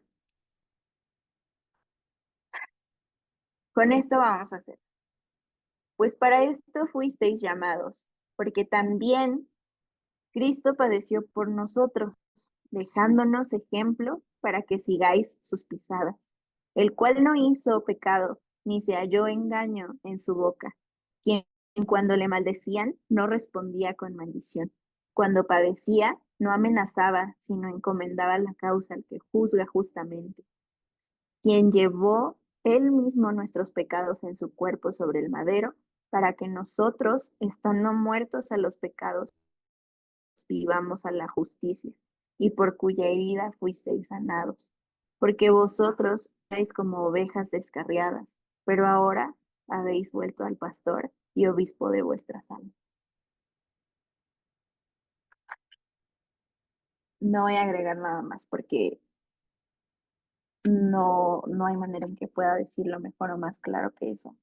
A: Con esto vamos a hacer. Pues para esto fuisteis llamados, porque también Cristo padeció por nosotros, dejándonos ejemplo para que sigáis sus pisadas, el cual no hizo pecado, ni se halló engaño en su boca, quien cuando le maldecían no respondía con maldición, cuando padecía no amenazaba, sino encomendaba la causa al que juzga justamente, quien llevó él mismo nuestros pecados en su cuerpo sobre el madero, para que nosotros, estando muertos a los pecados, vivamos a la justicia, y por cuya herida fuisteis sanados. Porque vosotros erais como ovejas descarriadas, pero ahora habéis vuelto al pastor y obispo de vuestras almas. No voy a agregar nada más porque no hay manera en que pueda decirlo mejor o más claro que eso.